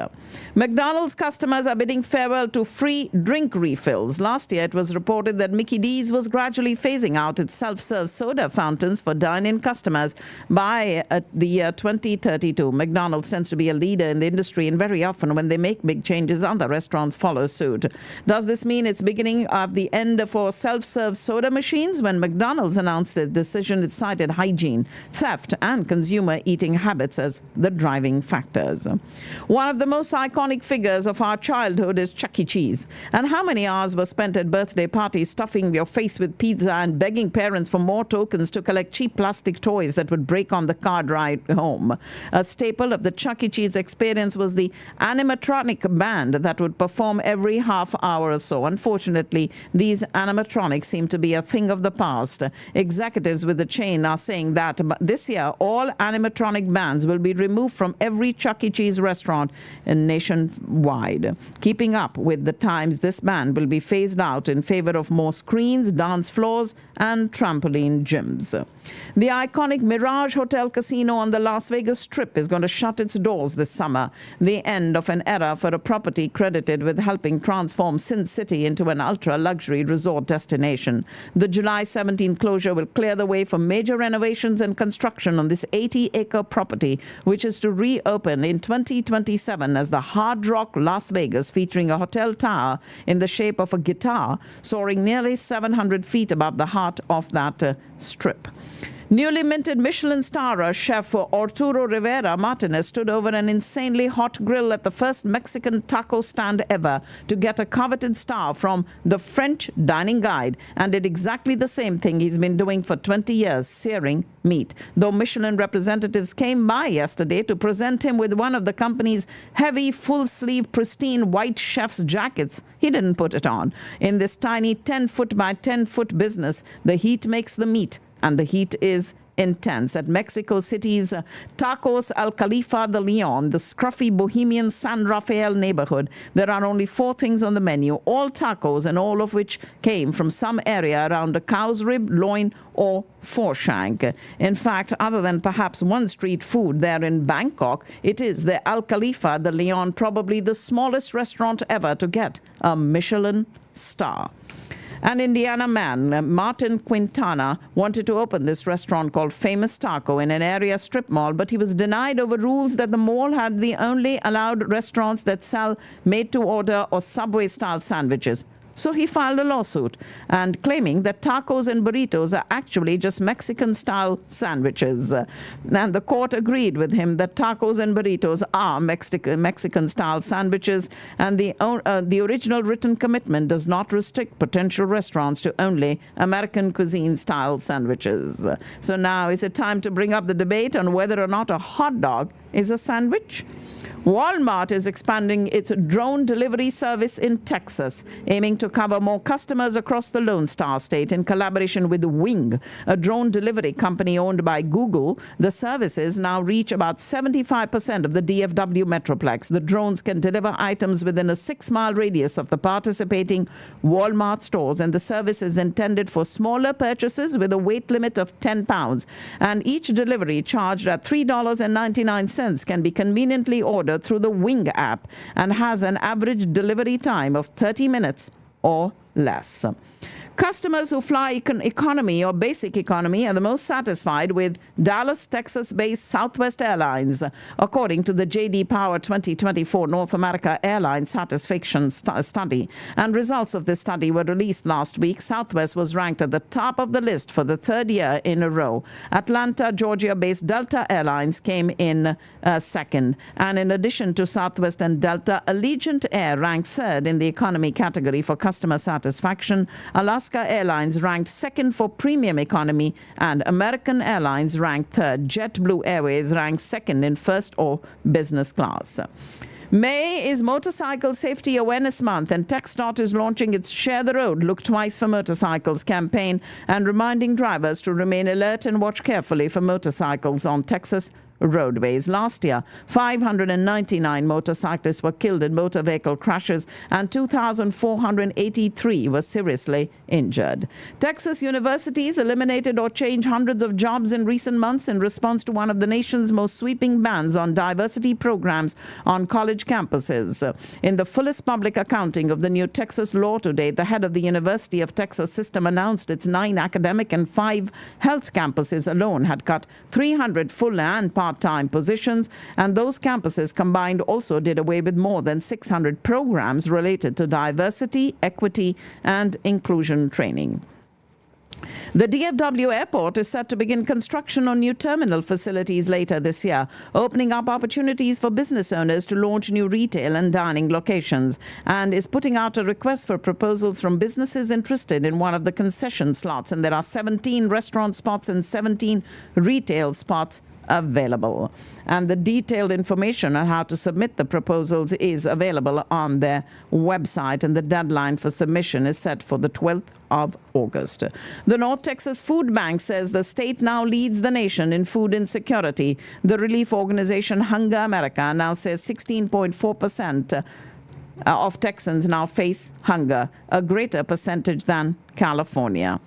McDonald's customers are bidding farewell to free drink refills. Last year, it was reported that Mickey D's was gradually phasing out its self-serve soda fountains for dine-in customers by the year 2032. McDonald's tends to be a leader in the industry, and very often when they make big changes, other restaurants follow suit. Does this mean it's beginning of the end for self-serve soda machines? When McDonald's announced its decision, it cited hygiene, theft, and consumer eating habits as the driving factors. One of the most iconic figures of our childhood is Chuck E. Cheese. And how many hours were spent at birthday parties stuffing your face with pizza and begging parents for more tokens to collect cheap plastic toys that would break on the car ride home? A staple of the Chuck E. Cheese experience was the animatronic band that would perform every half hour or so. Unfortunately, these animatronics seem to be a thing of the past. Executives with the chain are saying that this year all animatronic bands will be removed from every Chuck E. Cheese restaurant nationwide. Keeping up with the times, this ban will be phased out in favor of more screens, dance floors, and trampoline gyms. The iconic Mirage Hotel Casino on the Las Vegas Strip is going to shut its doors this summer, the end of an era for a property credited with helping transform Sin City into an ultra-luxury resort destination. The July 17 closure will clear the way for major renovations and construction on this 80-acre property, which is to reopen in 2027 as the Hard Rock Las Vegas, featuring a hotel tower in the shape of a guitar soaring nearly 700 feet above the heart of that strip. Newly minted Michelin star chef Arturo Rivera Martinez stood over an insanely hot grill at the first Mexican taco stand ever to get a coveted star from the French Dining Guide, and did exactly the same thing he's been doing for 20 years, searing meat. Though Michelin representatives came by yesterday to present him with one of the company's heavy, full-sleeve, pristine white chef's jackets, he didn't put it on. In this tiny 10-foot by 10-foot business, the heat makes the meat, and the heat is intense. At Mexico City's Tacos Al Khalifa de Leon, the scruffy bohemian San Rafael neighborhood, there are only 4 things on the menu, all tacos, and all of which came from some area around a cow's rib, loin, or foreshank. In fact, other than perhaps one street food there in Bangkok, it is the Al Khalifa de Leon, probably the smallest restaurant ever to get a Michelin star. An Indiana man, Martin Quintana, wanted to open this restaurant called Famous Taco in an area strip mall, but he was denied over rules that the mall had the only allowed restaurants that sell made-to-order or Subway-style sandwiches. So he filed a lawsuit and claiming that tacos and burritos are actually just Mexican-style sandwiches. And the court agreed with him that tacos and burritos are Mexican-style sandwiches, and the original written commitment does not restrict potential restaurants to only American cuisine-style sandwiches. So now is it time to bring up the debate on whether or not a hot dog is a sandwich? Walmart is expanding its drone delivery service in Texas, aiming to cover more customers across the Lone Star State in collaboration with Wing, a drone delivery company owned by Google. The services now reach about 75% of the DFW Metroplex. The drones can deliver items within a 6-mile radius of the participating Walmart stores, and the service is intended for smaller purchases with a weight limit of 10 pounds. And each delivery, charged at $3.99, can be conveniently ordered through the Wing app and has an average delivery time of 30 minutes or less. Customers who fly economy or basic economy are the most satisfied with Dallas, Texas-based Southwest Airlines, according to the J.D. Power 2024 North America Airline Satisfaction Study. And results of this study were released last week. Southwest was ranked at the top of the list for the third year in a row. Atlanta, Georgia-based Delta Airlines came in second. And in addition to Southwest and Delta, Allegiant Air ranked third in the economy category for customer satisfaction. Alaska Airlines ranked second for premium economy, and American Airlines ranked third. JetBlue Airways ranked second in first or business class. May is Motorcycle Safety Awareness Month, and TxDOT is launching its Share the Road, Look Twice for Motorcycles campaign and reminding drivers to remain alert and watch carefully for motorcycles on Texas roadways. Last year, 599 motorcyclists were killed in motor vehicle crashes and 2,483 were seriously injured. Texas universities eliminated or changed hundreds of jobs in recent months in response to one of the nation's most sweeping bans on diversity programs on college campuses. In the fullest public accounting of the new Texas law today, the head of the University of Texas system announced its 9 academic and 5 health campuses alone had cut 300 full and part-time positions, and those campuses combined also did away with more than 600 programs related to diversity, equity, and inclusion training. The DFW airport is set to begin construction on new terminal facilities later this year, opening up opportunities for business owners to launch new retail and dining locations, and is putting out a request for proposals from businesses interested in one of the concession slots. And there are 17 restaurant spots and 17 retail spots available. And the detailed information on how to submit the proposals is available on their website, and the deadline for submission is set for the 12th of August. The North Texas Food Bank says the state now leads the nation in food insecurity. The relief organization Hunger America now says 16.4% of Texans now face hunger, a greater percentage than California.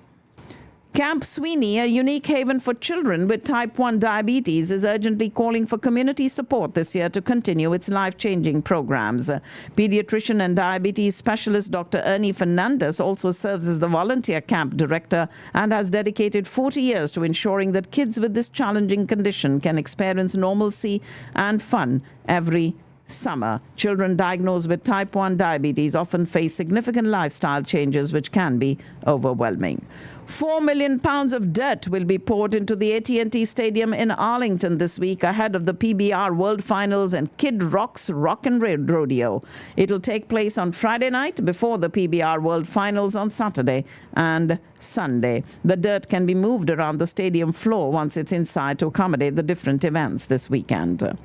Camp Sweeney, a unique haven for children with type 1 diabetes, is urgently calling for community support this year to continue its life-changing programs. Pediatrician and diabetes specialist Dr. Ernie Fernandez also serves as the volunteer camp director and has dedicated 40 years to ensuring that kids with this challenging condition can experience normalcy and fun every summer. Children diagnosed with type 1 diabetes often face significant lifestyle changes which can be overwhelming. £4 million of dirt will be poured into the AT&T Stadium in Arlington this week ahead of the PBR World Finals and Kid Rock's Rock and Rodeo. It'll take place on Friday night before the PBR World Finals on Saturday and Sunday. The dirt can be moved around the stadium floor once it's inside to accommodate the different events this weekend.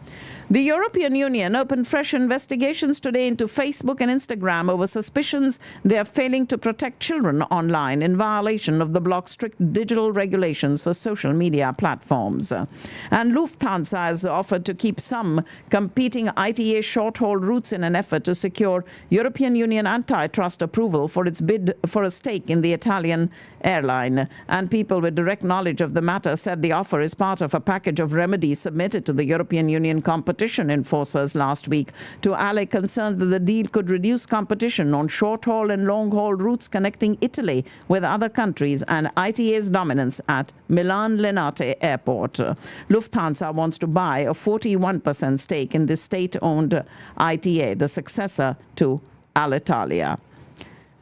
The European Union opened fresh investigations today into Facebook and Instagram over suspicions they are failing to protect children online in violation of the bloc's strict digital regulations for social media platforms. And Lufthansa has offered to keep some competing ITA short-haul routes in an effort to secure European Union antitrust approval for its bid for a stake in the Italian airline. And people with direct knowledge of the matter said the offer is part of a package of remedies submitted to the European Union competition enforcers last week to allay concerns that the deal could reduce competition on short-haul and long-haul routes connecting Italy with other countries and ITA's dominance at Milan-Linate Airport. Lufthansa wants to buy a 41% stake in this state-owned ITA, the successor to Alitalia.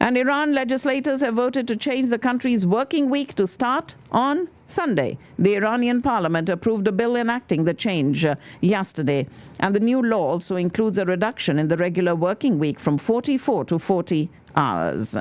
And Iran legislators have voted to change the country's working week to start on Sunday, the Iranian parliament approved a bill enacting the change yesterday, and the new law also includes a reduction in the regular working week from 44 to 40 hours.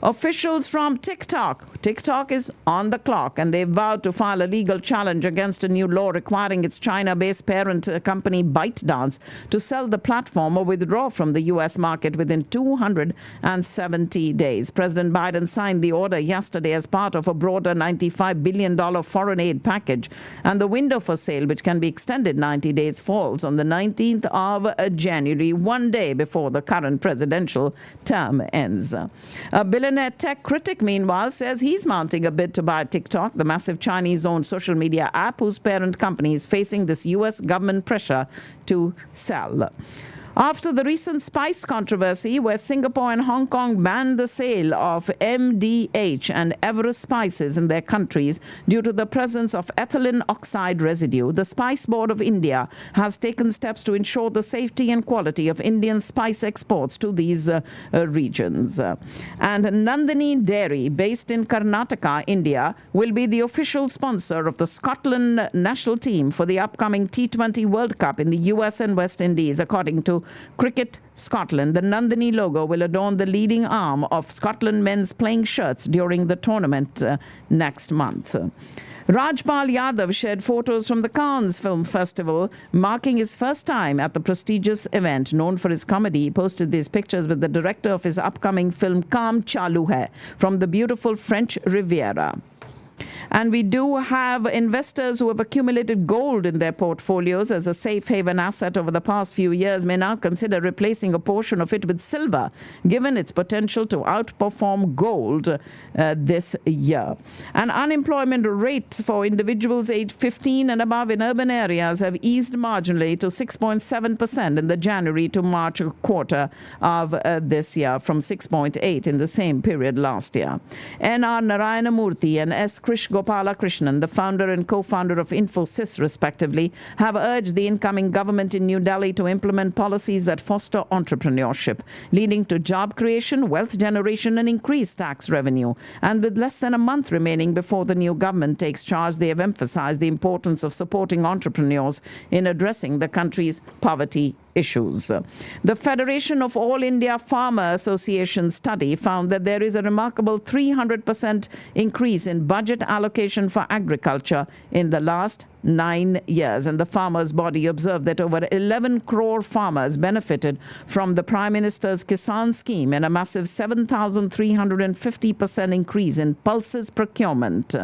Officials from TikTok is on the clock, and they've vowed to file a legal challenge against a new law requiring its China-based parent company ByteDance to sell the platform or withdraw from the U.S. market within 270 days. President Biden signed the order yesterday as part of a broader $95 billion foreign aid package, and the window for sale, which can be extended 90 days, falls on the 19th of January, one day before the current presidential term ends. A billionaire tech critic, meanwhile, says he's mounting a bid to buy TikTok, the massive Chinese-owned social media app whose parent company is facing this U.S. government pressure to sell. After the recent spice controversy, where Singapore and Hong Kong banned the sale of MDH and Everest spices in their countries due to the presence of ethylene oxide residue, the Spice Board of India has taken steps to ensure the safety and quality of Indian spice exports to these regions. And Nandini Dairy, based in Karnataka, India, will be the official sponsor of the Scotland national team for the upcoming T20 World Cup in the US and West Indies, according to Cricket Scotland. The Nandini logo will adorn the leading arm of Scotland men's playing shirts during the tournament next month. Rajpal Yadav shared photos from the Cannes Film Festival, marking his first time at the prestigious event. Known for his comedy, he posted these pictures with the director of his upcoming film Kaam Chalu Hai from the beautiful French Riviera. And we do have investors who have accumulated gold in their portfolios as a safe haven asset over the past few years may now consider replacing a portion of it with silver, given its potential to outperform gold this year. And unemployment rates for individuals aged 15 and above in urban areas have eased marginally to 6.7% in the January to March quarter of this year, from 6.8 in the same period last year. N.R. Narayanamurthy and S. Krish Gopalakrishnan, the founder and co-founder of Infosys, respectively, have urged the incoming government in New Delhi to implement policies that foster entrepreneurship, leading to job creation, wealth generation, and increased tax revenue. And with less than a month remaining before the new government takes charge, they have emphasized the importance of supporting entrepreneurs in addressing the country's poverty issues. The Federation of All India Farmer Association study found that there is a remarkable 300% increase in budget allocation for agriculture in the last 9 years. And the farmers' body observed that over 11 crore farmers benefited from the Prime Minister's Kisan scheme and a massive 7,350% increase in pulses procurement.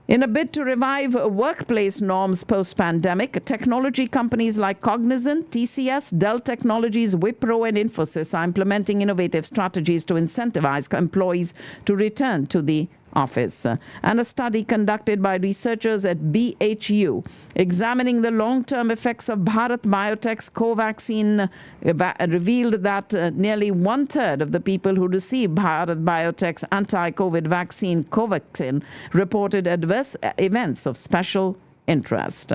In a bid to revive workplace norms post-pandemic, technology companies like Cognizant, TCS, Dell Technologies, Wipro, and Infosys are implementing innovative strategies to incentivize employees to return to the office. And a study conducted by researchers at BHU examining the long-term effects of Bharat Biotech's Covaxin revealed that nearly one-third of the people who received Bharat Biotech's anti-COVID vaccine Covaxin reported adverse events of special interest.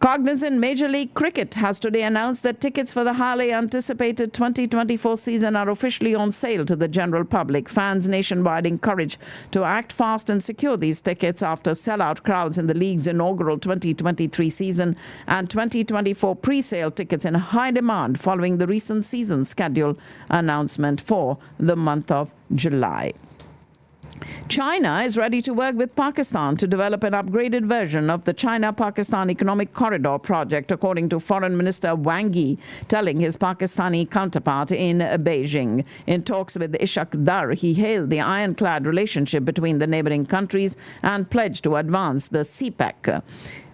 Cognizant Major League Cricket has today announced that tickets for the highly anticipated 2024 season are officially on sale to the general public. Fans nationwide encouraged to act fast and secure these tickets after sellout crowds in the league's inaugural 2023 season, and 2024 pre-sale tickets in high demand following the recent season schedule announcement for the month of July. China is ready to work with Pakistan to develop an upgraded version of the China-Pakistan Economic Corridor project, according to Foreign Minister Wang Yi telling his Pakistani counterpart in Beijing. In talks with Ishaq Dar, he hailed the ironclad relationship between the neighboring countries and pledged to advance the CPEC.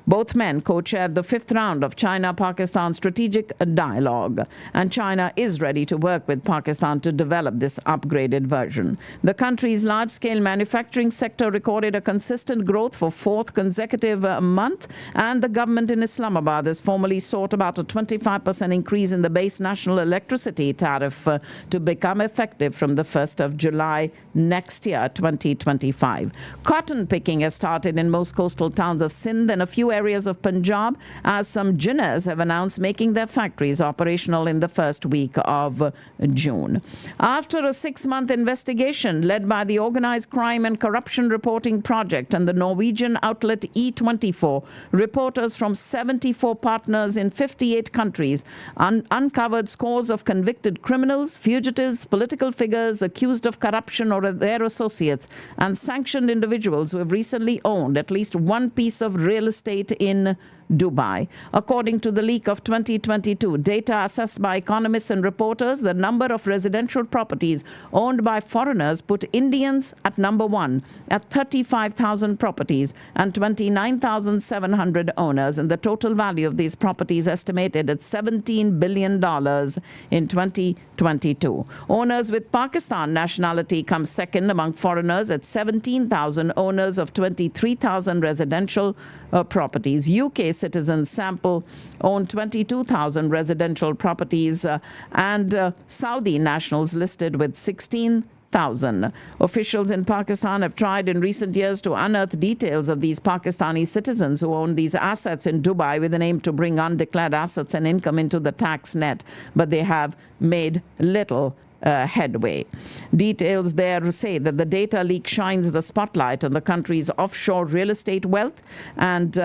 Both men co-chaired the fifth round of China-Pakistan strategic dialogue, and China is ready to work with Pakistan to develop this upgraded version. The country's large-scale manufacturing sector recorded a consistent growth for fourth consecutive month, and the government in Islamabad has formally sought about a 25% increase in the base national electricity tariff to become effective from the 1st of July next year, 2025. Cotton picking has started in most coastal towns of Sindh and a few areas of Punjab, as some ginners have announced making their factories operational in the first week of June. After a 6-month investigation led by the Organized Crime and Corruption Reporting Project and the Norwegian outlet E24, reporters from 74 partners in 58 countries uncovered scores of convicted criminals, fugitives, political figures accused of corruption or their associates, and sanctioned individuals who have recently owned at least one piece of real estate in Dubai. According to the leak of 2022 data assessed by economists and reporters, the number of residential properties owned by foreigners put Indians at number one at 35,000 properties and 29,700 owners, and the total value of these properties estimated at $17 billion in 2022. Owners with Pakistan nationality come second among foreigners at 17,000 owners of 23,000 residential properties. UK citizens sample own 22,000 residential properties and Saudi nationals listed with 16,000. Officials in Pakistan have tried in recent years to unearth details of these Pakistani citizens who own these assets in Dubai with an aim to bring undeclared assets and income into the tax net, but they have made little headway. Details there say that the data leak shines the spotlight on the country's offshore real estate wealth and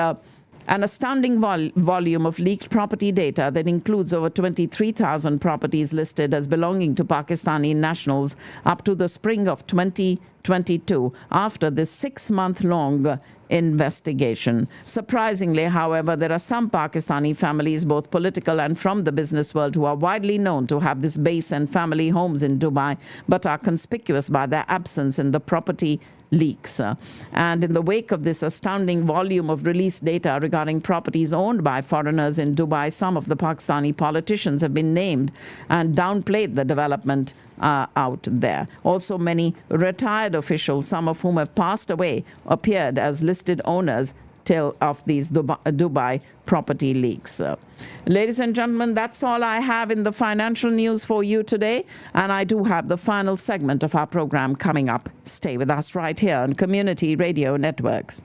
an astounding volume of leaked property data that includes over 23,000 properties listed as belonging to Pakistani nationals up to the spring of 2022 after this 6-month-long investigation. Surprisingly, however, there are some Pakistani families, both political and from the business world, who are widely known to have this base and family homes in Dubai, but are conspicuous by their absence in the property leaks. And in the wake of this astounding volume of released data regarding properties owned by foreigners in Dubai, some of the Pakistani politicians have been named and downplayed the development out there. Also, many retired officials, some of whom have passed away, appeared as listed owners of these Dubai property leaks. Ladies and gentlemen, that's all I have in the financial news for you today. And I do have the final segment of our program coming up. Stay with us right here on Community Radio Networks.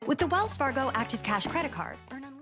With the Wells Fargo Active Cash Credit Card, earn unlimited.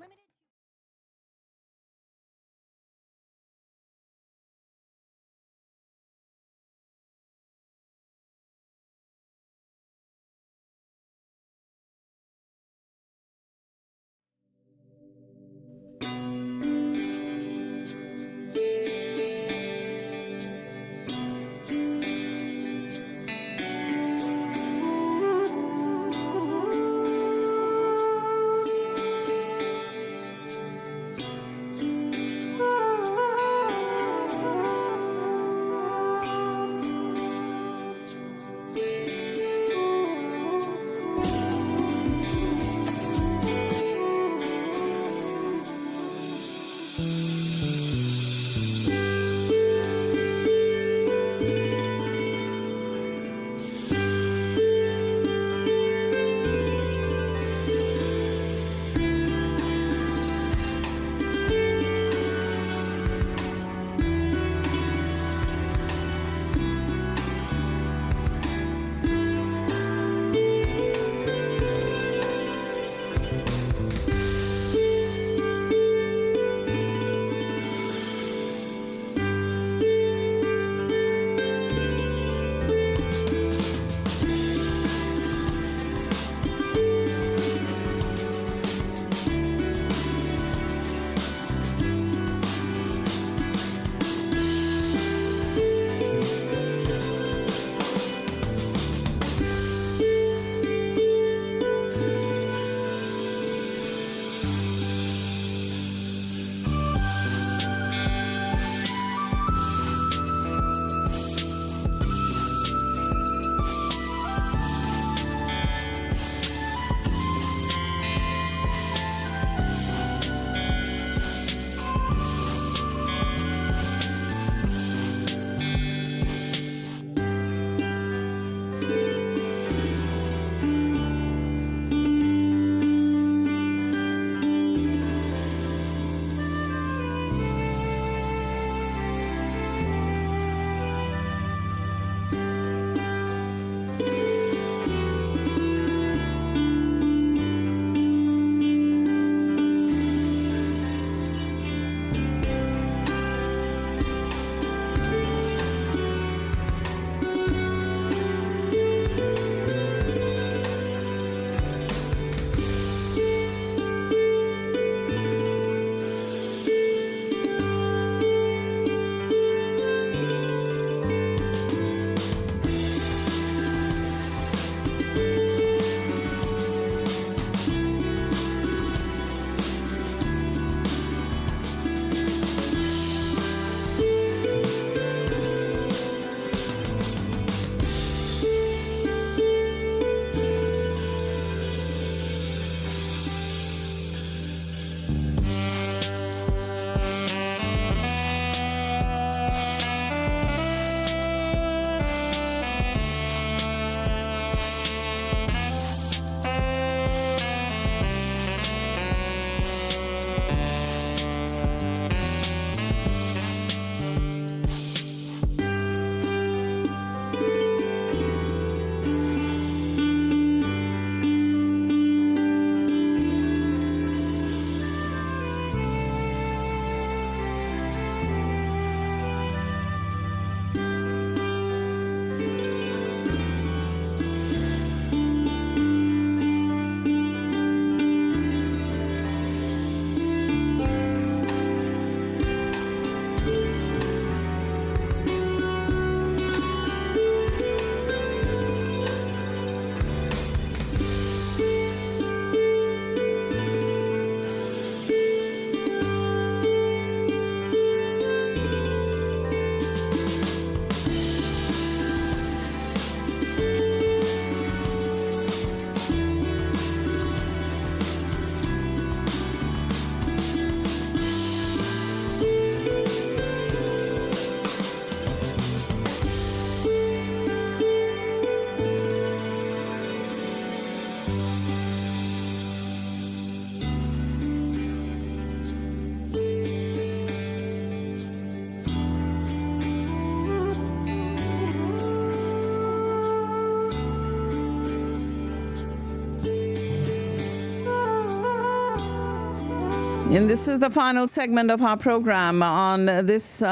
And this is the final segment of our program on this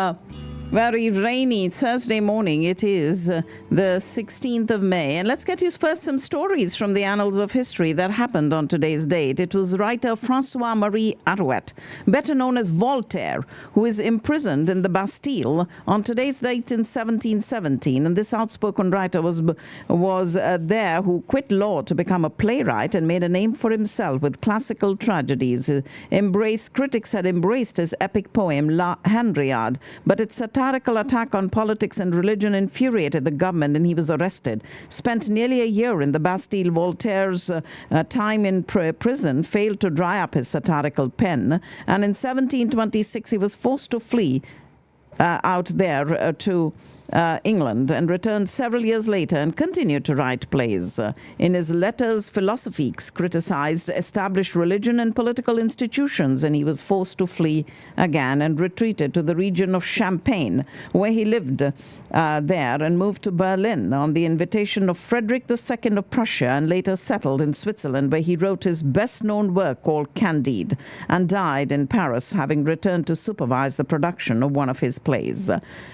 very rainy Thursday morning. It is the 16th of May. And let's get you first some stories from the annals of history that happened on today's date. It was writer François-Marie Arouet, better known as Voltaire, who is imprisoned in the Bastille on today's date in 1717. And this outspoken writer was there who quit law to become a playwright and made a name for himself with classical tragedies. Critics had embraced his epic poem La Henriade, but its satirical attack on politics and religion infuriated the government, and he was arrested. Spent nearly a year in the Bastille. Voltaire's time in prison failed to dry up his satirical pen, and in 1726 he was forced to flee out there to England and returned several years later and continued to write plays. In his letters, Philosophiques criticized established religion and political institutions, and he was forced to flee again and retreated to the region of Champagne, where he lived there and moved to Berlin on the invitation of Frederick II of Prussia, and later settled in Switzerland, where he wrote his best-known work called Candide, and died in Paris, having returned to supervise the production of one of his plays.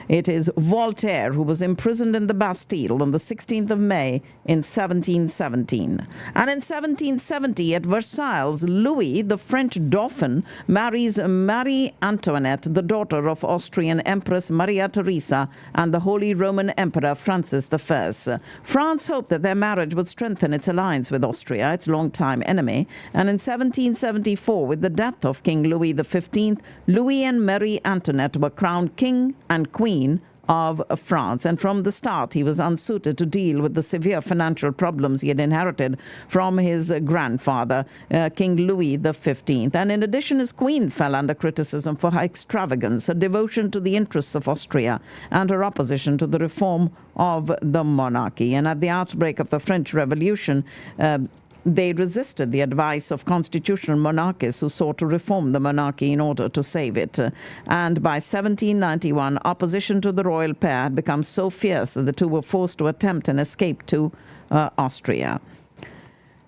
It is Voltaire who was imprisoned in the Bastille on the 16th of May in 1717. And in 1770 at Versailles, Louis, the French Dauphin, marries Marie Antoinette, the daughter of Austrian Empress Maria Theresa and the Holy Roman Emperor Francis I. France hoped that their marriage would strengthen its alliance with Austria, its longtime enemy. And in 1774, with the death of King Louis XV, Louis and Marie Antoinette were crowned King and Queen of France. And from the start, he was unsuited to deal with the severe financial problems he had inherited from his grandfather, King Louis XV. And in addition, his queen fell under criticism for her extravagance, her devotion to the interests of Austria, and her opposition to the reform of the monarchy. And at the outbreak of the French Revolution, they resisted the advice of constitutional monarchists who sought to reform the monarchy in order to save it. And by 1791, opposition to the royal pair had become so fierce that the two were forced to attempt an escape to Austria.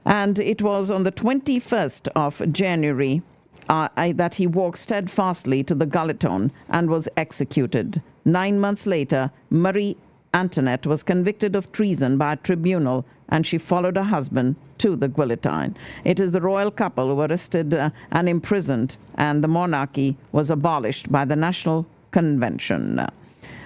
And it was on the 21st of January that he walked steadfastly to the Galeton and was executed. 9 months later, Marie Antoinette was convicted of treason by a tribunal, and she followed her husband to the guillotine. It is the royal couple who were arrested and imprisoned, and the monarchy was abolished by the National Convention.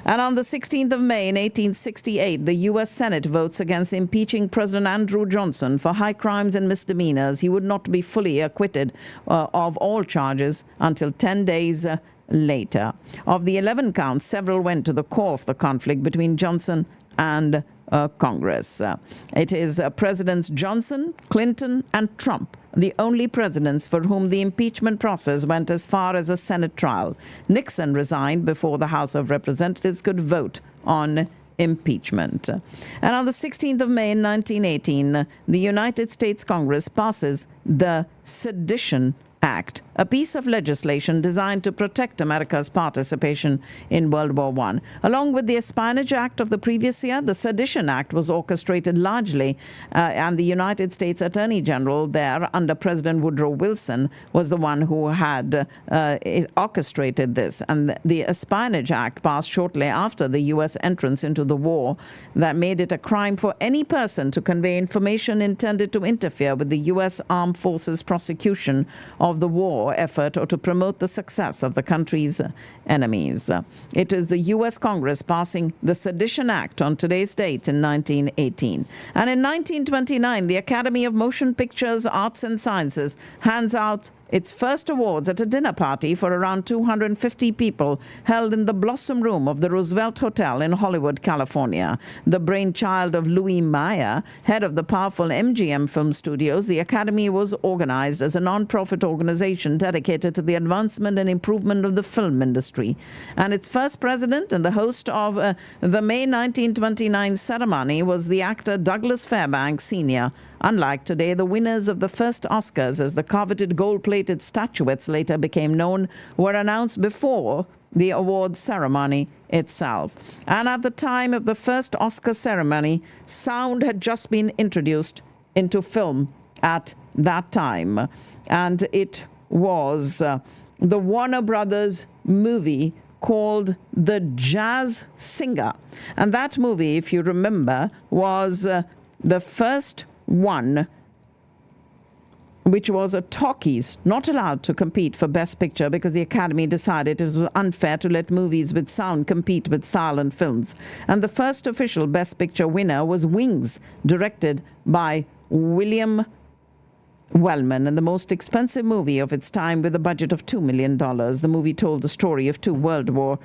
And on the 16th of May in 1868, the U.S. Senate votes against impeaching President Andrew Johnson for high crimes and misdemeanors. He would not be fully acquitted of all charges until 10 days later. Of the 11 counts, several went to the core of the conflict between Johnson and Congress. It is Presidents Johnson, Clinton, and Trump, the only presidents for whom the impeachment process went as far as a Senate trial. Nixon resigned before the House of Representatives could vote on impeachment. And on the 16th of May in 1918, the United States Congress passes the Sedition Act, a piece of legislation designed to protect America's participation in World War I. Along with the Espionage Act of the previous year, the Sedition Act was orchestrated largely, and the United States Attorney General there, under President Woodrow Wilson, was the one who had orchestrated this. And the Espionage Act passed shortly after the U.S. entrance into the war that made it a crime for any person to convey information intended to interfere with the U.S. Armed Forces prosecution of the war effort or to promote the success of the country's enemies. It is the U.S. Congress passing the Sedition Act on today's date in 1918. And in 1929, the Academy of Motion Pictures, Arts and Sciences hands out its first awards at a dinner party for around 250 people held in the Blossom Room of the Roosevelt Hotel in Hollywood, California. The brainchild of Louis Mayer, head of the powerful MGM Film Studios, the Academy was organized as a non-profit organization dedicated to the advancement and improvement of the film industry. And its first president and the host of the May 1929 ceremony was the actor Douglas Fairbanks Sr. Unlike today, the winners of the first Oscars, as the coveted gold-plated statuettes later became known, were announced before the awards ceremony itself. And at the time of the first Oscar ceremony, sound had just been introduced into film at that time. And it was the Warner Brothers movie called The Jazz Singer. And that movie, if you remember, was the first one which was a talkies, not allowed to compete for Best Picture because the Academy decided it was unfair to let movies with sound compete with silent films. And the first official Best Picture winner was Wings, directed by William Wellman, and the most expensive movie of its time with a budget of $2 million. The movie told the story of two World War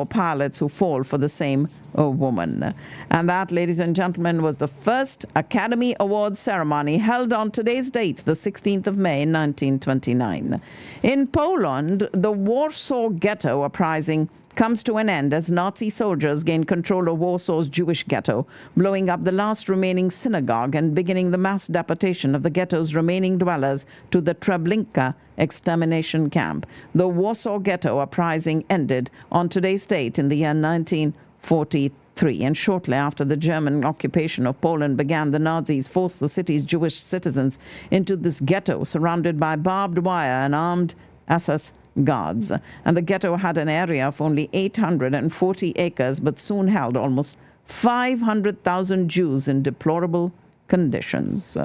pilots who fall for the same woman. And that, ladies and gentlemen, was the first Academy Awards ceremony held on today's date, the 16th of May, 1929. In Poland, the Warsaw Ghetto Uprising comes to an end as Nazi soldiers gain control of Warsaw's Jewish ghetto, blowing up the last remaining synagogue and beginning the mass deportation of the ghetto's remaining dwellers to the Treblinka extermination camp. The Warsaw Ghetto Uprising ended on today's date in the year 1943, and shortly after the German occupation of Poland began, the Nazis forced the city's Jewish citizens into this ghetto surrounded by barbed wire and armed SS guards. And the ghetto had an area of only 840 acres, but soon held almost 500,000 Jews in deplorable conditions.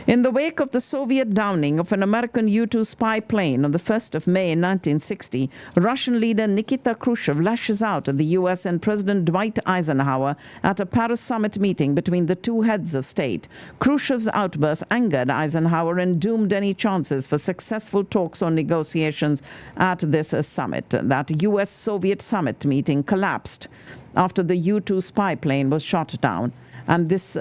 In the wake of the Soviet downing of an American U-2 spy plane on the 1st of May 1960, Russian leader Nikita Khrushchev lashes out at the U.S. and President Dwight Eisenhower at a Paris summit meeting between the two heads of state. Khrushchev's outburst angered Eisenhower and doomed any chances for successful talks or negotiations at this summit. That U.S.-Soviet summit meeting collapsed after the U-2 spy plane was shot down, and this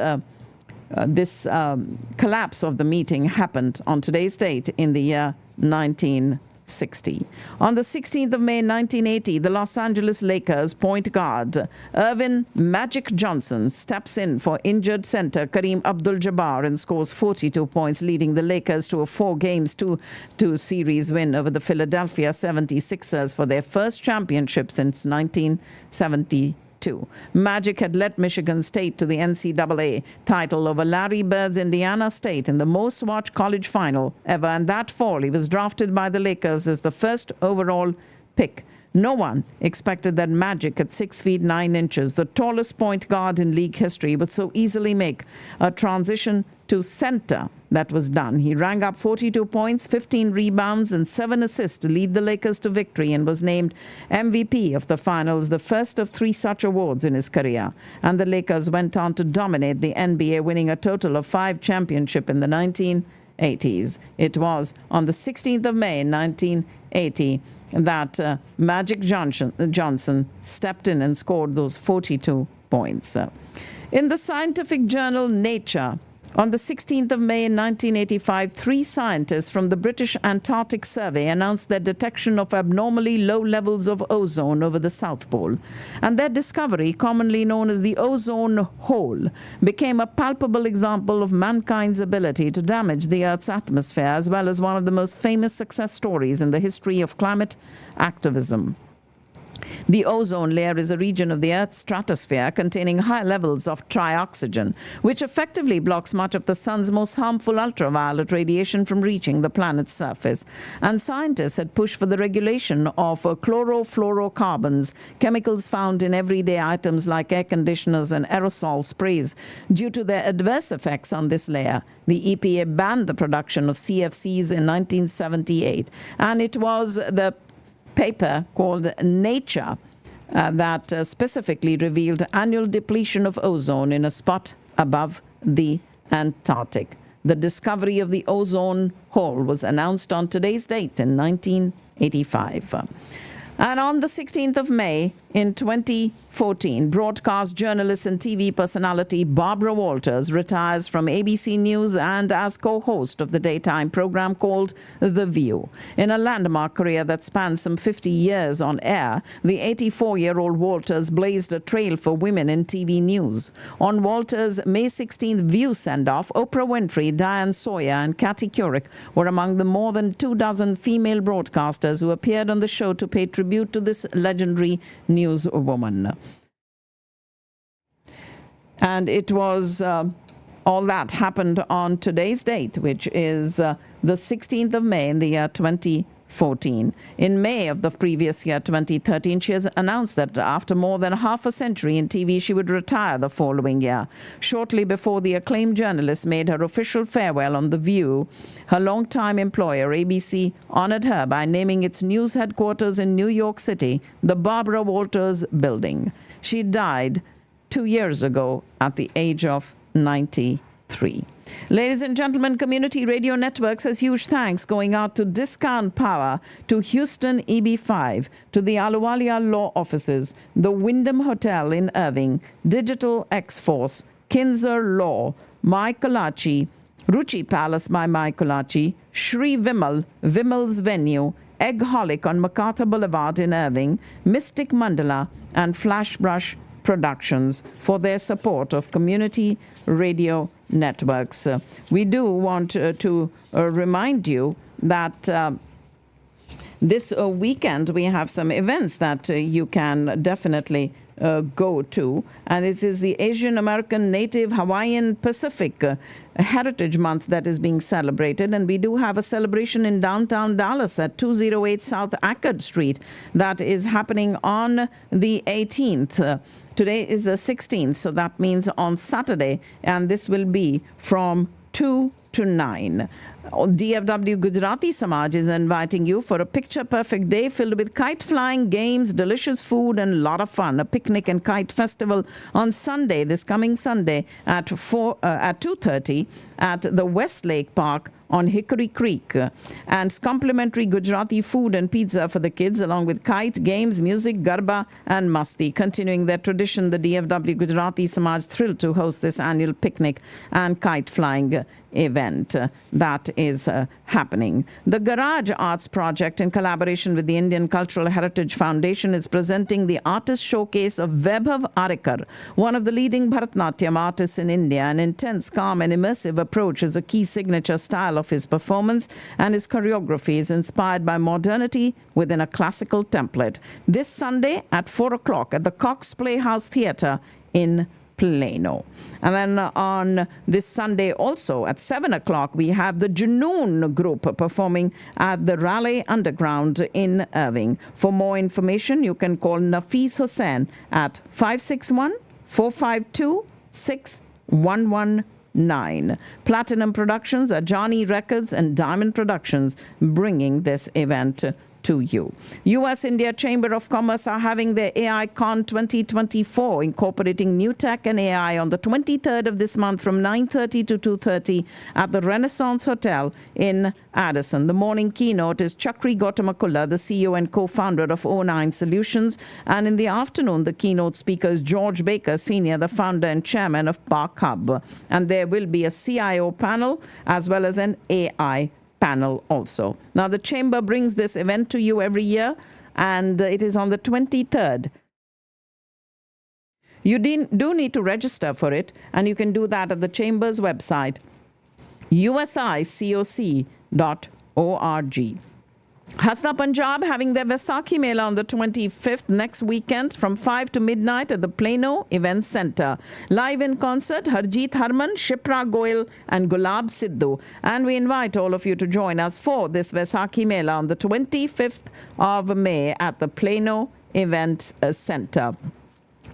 collapse of the meeting happened on today's date in the year 1960. On the 16th of May 1980, the Los Angeles Lakers point guard Earvin Magic Johnson steps in for injured center Kareem Abdul-Jabbar and scores 42 points, leading the Lakers to a 4-2 series win over the Philadelphia 76ers for their first championship since 1972. Magic had led Michigan State to the NCAA title over Larry Bird's Indiana State in the most-watched college final ever, and that fall he was drafted by the Lakers as the first overall pick. No one expected that Magic, at 6 feet 9 inches, the tallest point guard in league history, would so easily make a transition to center that was done. He rang up 42 points, 15 rebounds, and 7 assists to lead the Lakers to victory, and was named MVP of the finals, the first of 3 such awards in his career. And the Lakers went on to dominate the NBA, winning a total of 5 championships in the 1980s. It was on the 16th of May, 1980, that Magic Johnson stepped in and scored those 42 points. In the scientific journal Nature, on the 16th of May 1985, 3 scientists from the British Antarctic Survey announced their detection of abnormally low levels of ozone over the South Pole. And their discovery, commonly known as the ozone hole, became a palpable example of mankind's ability to damage the Earth's atmosphere, as well as one of the most famous success stories in the history of climate activism. The ozone layer is a region of the Earth's stratosphere containing high levels of trioxygen, which effectively blocks much of the sun's most harmful ultraviolet radiation from reaching the planet's surface. And scientists had pushed for the regulation of chlorofluorocarbons, chemicals found in everyday items like air conditioners and aerosol sprays. Due to their adverse effects on this layer, the EPA banned the production of CFCs in 1978, and it was the paper called Nature that specifically revealed annual depletion of ozone in a spot above the Antarctic. The discovery of the ozone hole was announced on today's date in 1985. And on the 16th of May in 2014, broadcast journalist and TV personality Barbara Walters retires from ABC News and as co-host of the daytime program called The View. In a landmark career that spans some 50 years on air, the 84-year-old Walters blazed a trail for women in TV news. On Walters' May 16th View send-off, Oprah Winfrey, Diane Sawyer, and Kathy Couric were among the more than 24 female broadcasters who appeared on the show to pay tribute to this legendary newswoman. And it was all that happened on today's date, which is the 16th of May in the year 2014. In May of the previous year, 2013, she has announced that after more than half a century in TV, she would retire the following year. Shortly before the acclaimed journalist made her official farewell on The View, her longtime employer, ABC, honored her by naming its news headquarters in New York City the Barbara Walters Building. She died 2 years ago at the age of 93. Ladies and gentlemen, Community Radio Networks has huge thanks going out to Discount Power, to Houston EB5, to the Ahluwalia Law Offices, the Wyndham Hotel in Irving, Digital X-Force, Kinzer Law, Maikalachi, Ruchi Palace by Maikalachi, Shri Vimal, Vimal's Venue, Eggholic on MacArthur Boulevard in Irving, Mystic Mandala, and Flashbrush Productions for their support of Community Radio Networks. We do want to remind you that this weekend we have some events that you can definitely go to, and it is the Asian American Native Hawaiian Pacific Heritage Month that is being celebrated, and we do have a celebration in downtown Dallas at 208 South Ackerd Street that is happening on the 18th. Today is the 16th, so that means on Saturday, and this will be from 2 to 9. DFW Gujarati Samaj is inviting you for a picture-perfect day filled with kite flying, games, delicious food, and a lot of fun. A picnic and kite festival on Sunday, this coming Sunday at 2:30 at the Westlake Park on Hickory Creek, and complimentary Gujarati food and pizza for the kids, along with kite, games, music, garba, and masti. Continuing their tradition, the DFW Gujarati Samaj thrilled to host this annual picnic and kite flying event that is happening. The Garage Arts Project, in collaboration with the Indian Cultural Heritage Foundation, is presenting the artist showcase of Vaibhav Arikar, one of the leading Bharatanatyam artists in India. An intense, calm, and immersive approach is a key signature style of his performance, and his choreography is inspired by modernity within a classical template. This Sunday at 4 o'clock at the Cox Playhouse Theatre in Plano. And then on this Sunday also at 7 o'clock, we have the Junoon group performing at the Raleigh Underground in Irving. For more information, you can call Nafis Hussain at 561-452-6119. Platinum Productions, Ajani Records, and Diamond Productions bringing this event to you. U.S.-India Chamber of Commerce are having their AI Con 2024, incorporating new tech and AI on the 23rd of this month from 9:30 to 2:30 at the Renaissance Hotel in Addison. The morning keynote is Chakri Gautamakulla, the CEO and co-founder of O9 Solutions, and in the afternoon, the keynote speaker is George Baker, Sr., the founder and chairman of Park Hub. And there will be a CIO panel as well as an AI panel also. Now, the Chamber brings this event to you every year, and it is on the 23rd. You do need to register for it, and you can do that at the Chamber's website, usicoc.org. Hasna Punjab having their Vaisakhi Mela on the 25th next weekend from 5 to midnight at the Plano Event Center. Live in concert, Harjeet Harman, Shipra Goyal, and Gulab Sidhu. And we invite all of you to join us for this Vaisakhi Mela on the 25th of May at the Plano Event Center.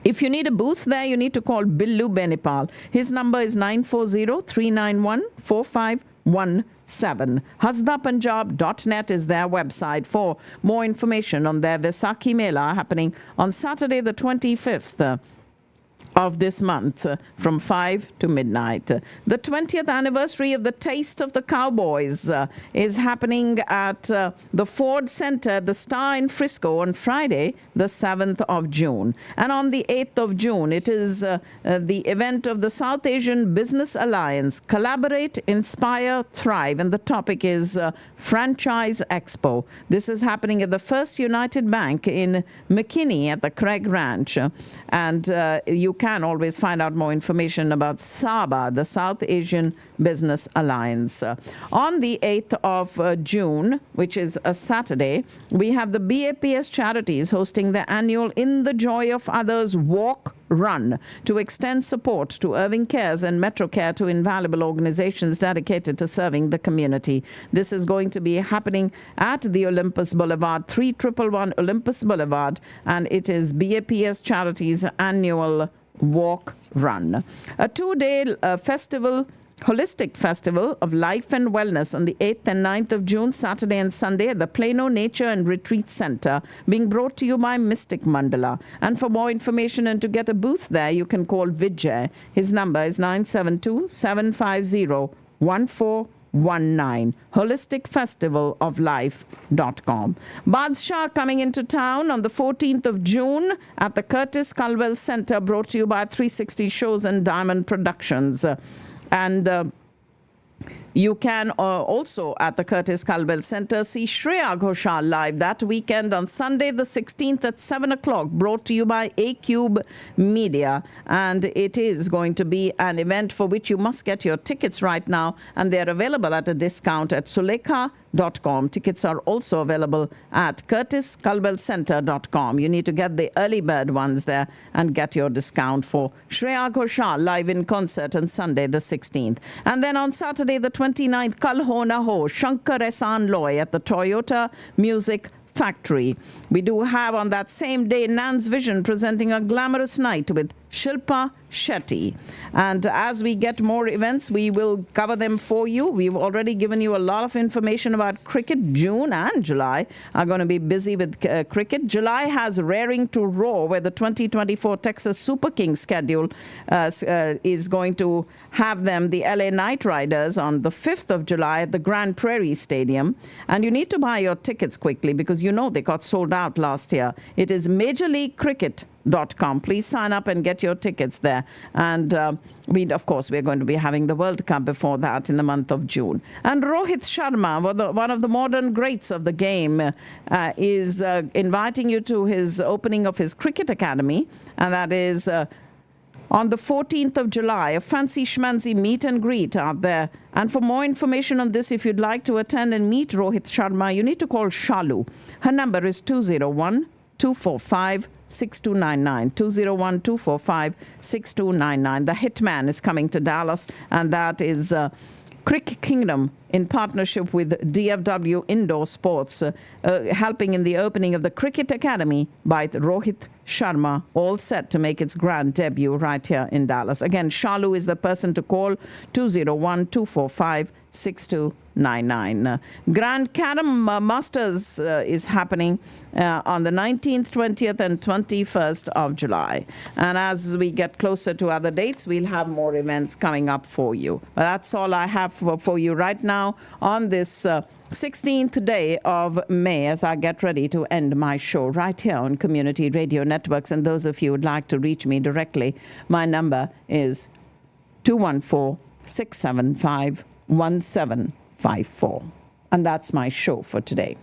If you need a booth there, you need to call Billu Benipal. His number is 940-391-4517. Hasdapunjab.net is their website for more information on their Vaisakhi Mela happening on Saturday the 25th of this month from 5 to midnight. The 20th anniversary of the Taste of the Cowboys is happening at the Ford Center, the Star in Frisco on Friday, the 7th of June. And on the 8th of June, it is the event of the South Asian Business Alliance, Collaborate, Inspire, Thrive. And the topic is Franchise Expo. This is happening at the First United Bank in McKinney at the Craig Ranch. And you can always find out more information about SABA, the South Asian Business Alliance. On the 8th of June, which is a Saturday, we have the BAPS Charities hosting the annual In the Joy of Others Walk, Run to extend support to Irving Cares and MetroCare, to invaluable organizations dedicated to serving the community. This is going to be happening at the Olympus Boulevard, 3111 Olympus Boulevard, and it is BAPS Charities annual walk run. A 2-day festival, holistic festival of life and wellness on the 8th and 9th of June, Saturday and Sunday, at the Plano Nature and Retreat Center, being brought to you by Mystic Mandala. And for more information and to get a booth there, you can call Vijay. His number is 972-750-1419. holisticfestivaloflife.com. Badshah coming into town on the 14th of June at the Curtis Culwell Center, brought to you by 360 Shows and Diamond Productions. And you can also at the Curtis Culwell Center see Shreya Ghoshal live that weekend on Sunday the 16th at 7 o'clock, brought to you by A-Cube Media. And it is going to be an event for which you must get your tickets right now, and they're available at a discount at Sulekha.com. Tickets are also available at CurtisCulwellCenter.com. You need to get the early bird ones there and get your discount for Shreya Ghoshal live in concert on Sunday the 16th. And then on Saturday the 29th, Kal Ho Na Ho, Shankar Ehsan Loy at the Toyota Music Factory. We do have on that same day Nan's Vision presenting a glamorous night with Shilpa Shetty. And as we get more events, we will cover them for you. We've already given you a lot of information about cricket. June and July are going to be busy with cricket. July has Raring to Roar, where the 2024 Texas Super Kings schedule is going to have them, the LA Knight Riders, on the 5th of July at the Grand Prairie Stadium. And you need to buy your tickets quickly because you know they got sold out last year. It is MajorLeagueCricket.com. Please sign up and get your tickets there. And of course, we're going to be having the World Cup before that in the month of June. And Rohit Sharma, one of the modern greats of the game, is inviting you to his opening of his cricket academy, and that is on the 14th of July, a fancy schmancy meet and greet out there. And for more information on this, if you'd like to attend and meet Rohit Sharma, you need to call Shalu. Her number is 201-245-6299. 201-245-6299. The Hitman is coming to Dallas, and that is Crick Kingdom in partnership with DFW Indoor Sports, helping in the opening of the Cricket Academy by Rohit Sharma, all set to make its grand debut right here in Dallas. Again, Shalu is the person to call, 201-245-6299. Grand Carom Masters is happening on the 19th, 20th, and 21st of July. And as we get closer to other dates, we'll have more events coming up for you. That's all I have for you right now on this 16th day of May, as I get ready to end my show right here on Community Radio Networks. And those of you who would like to reach me directly, my number is 214-675-1754. And that's my show for today.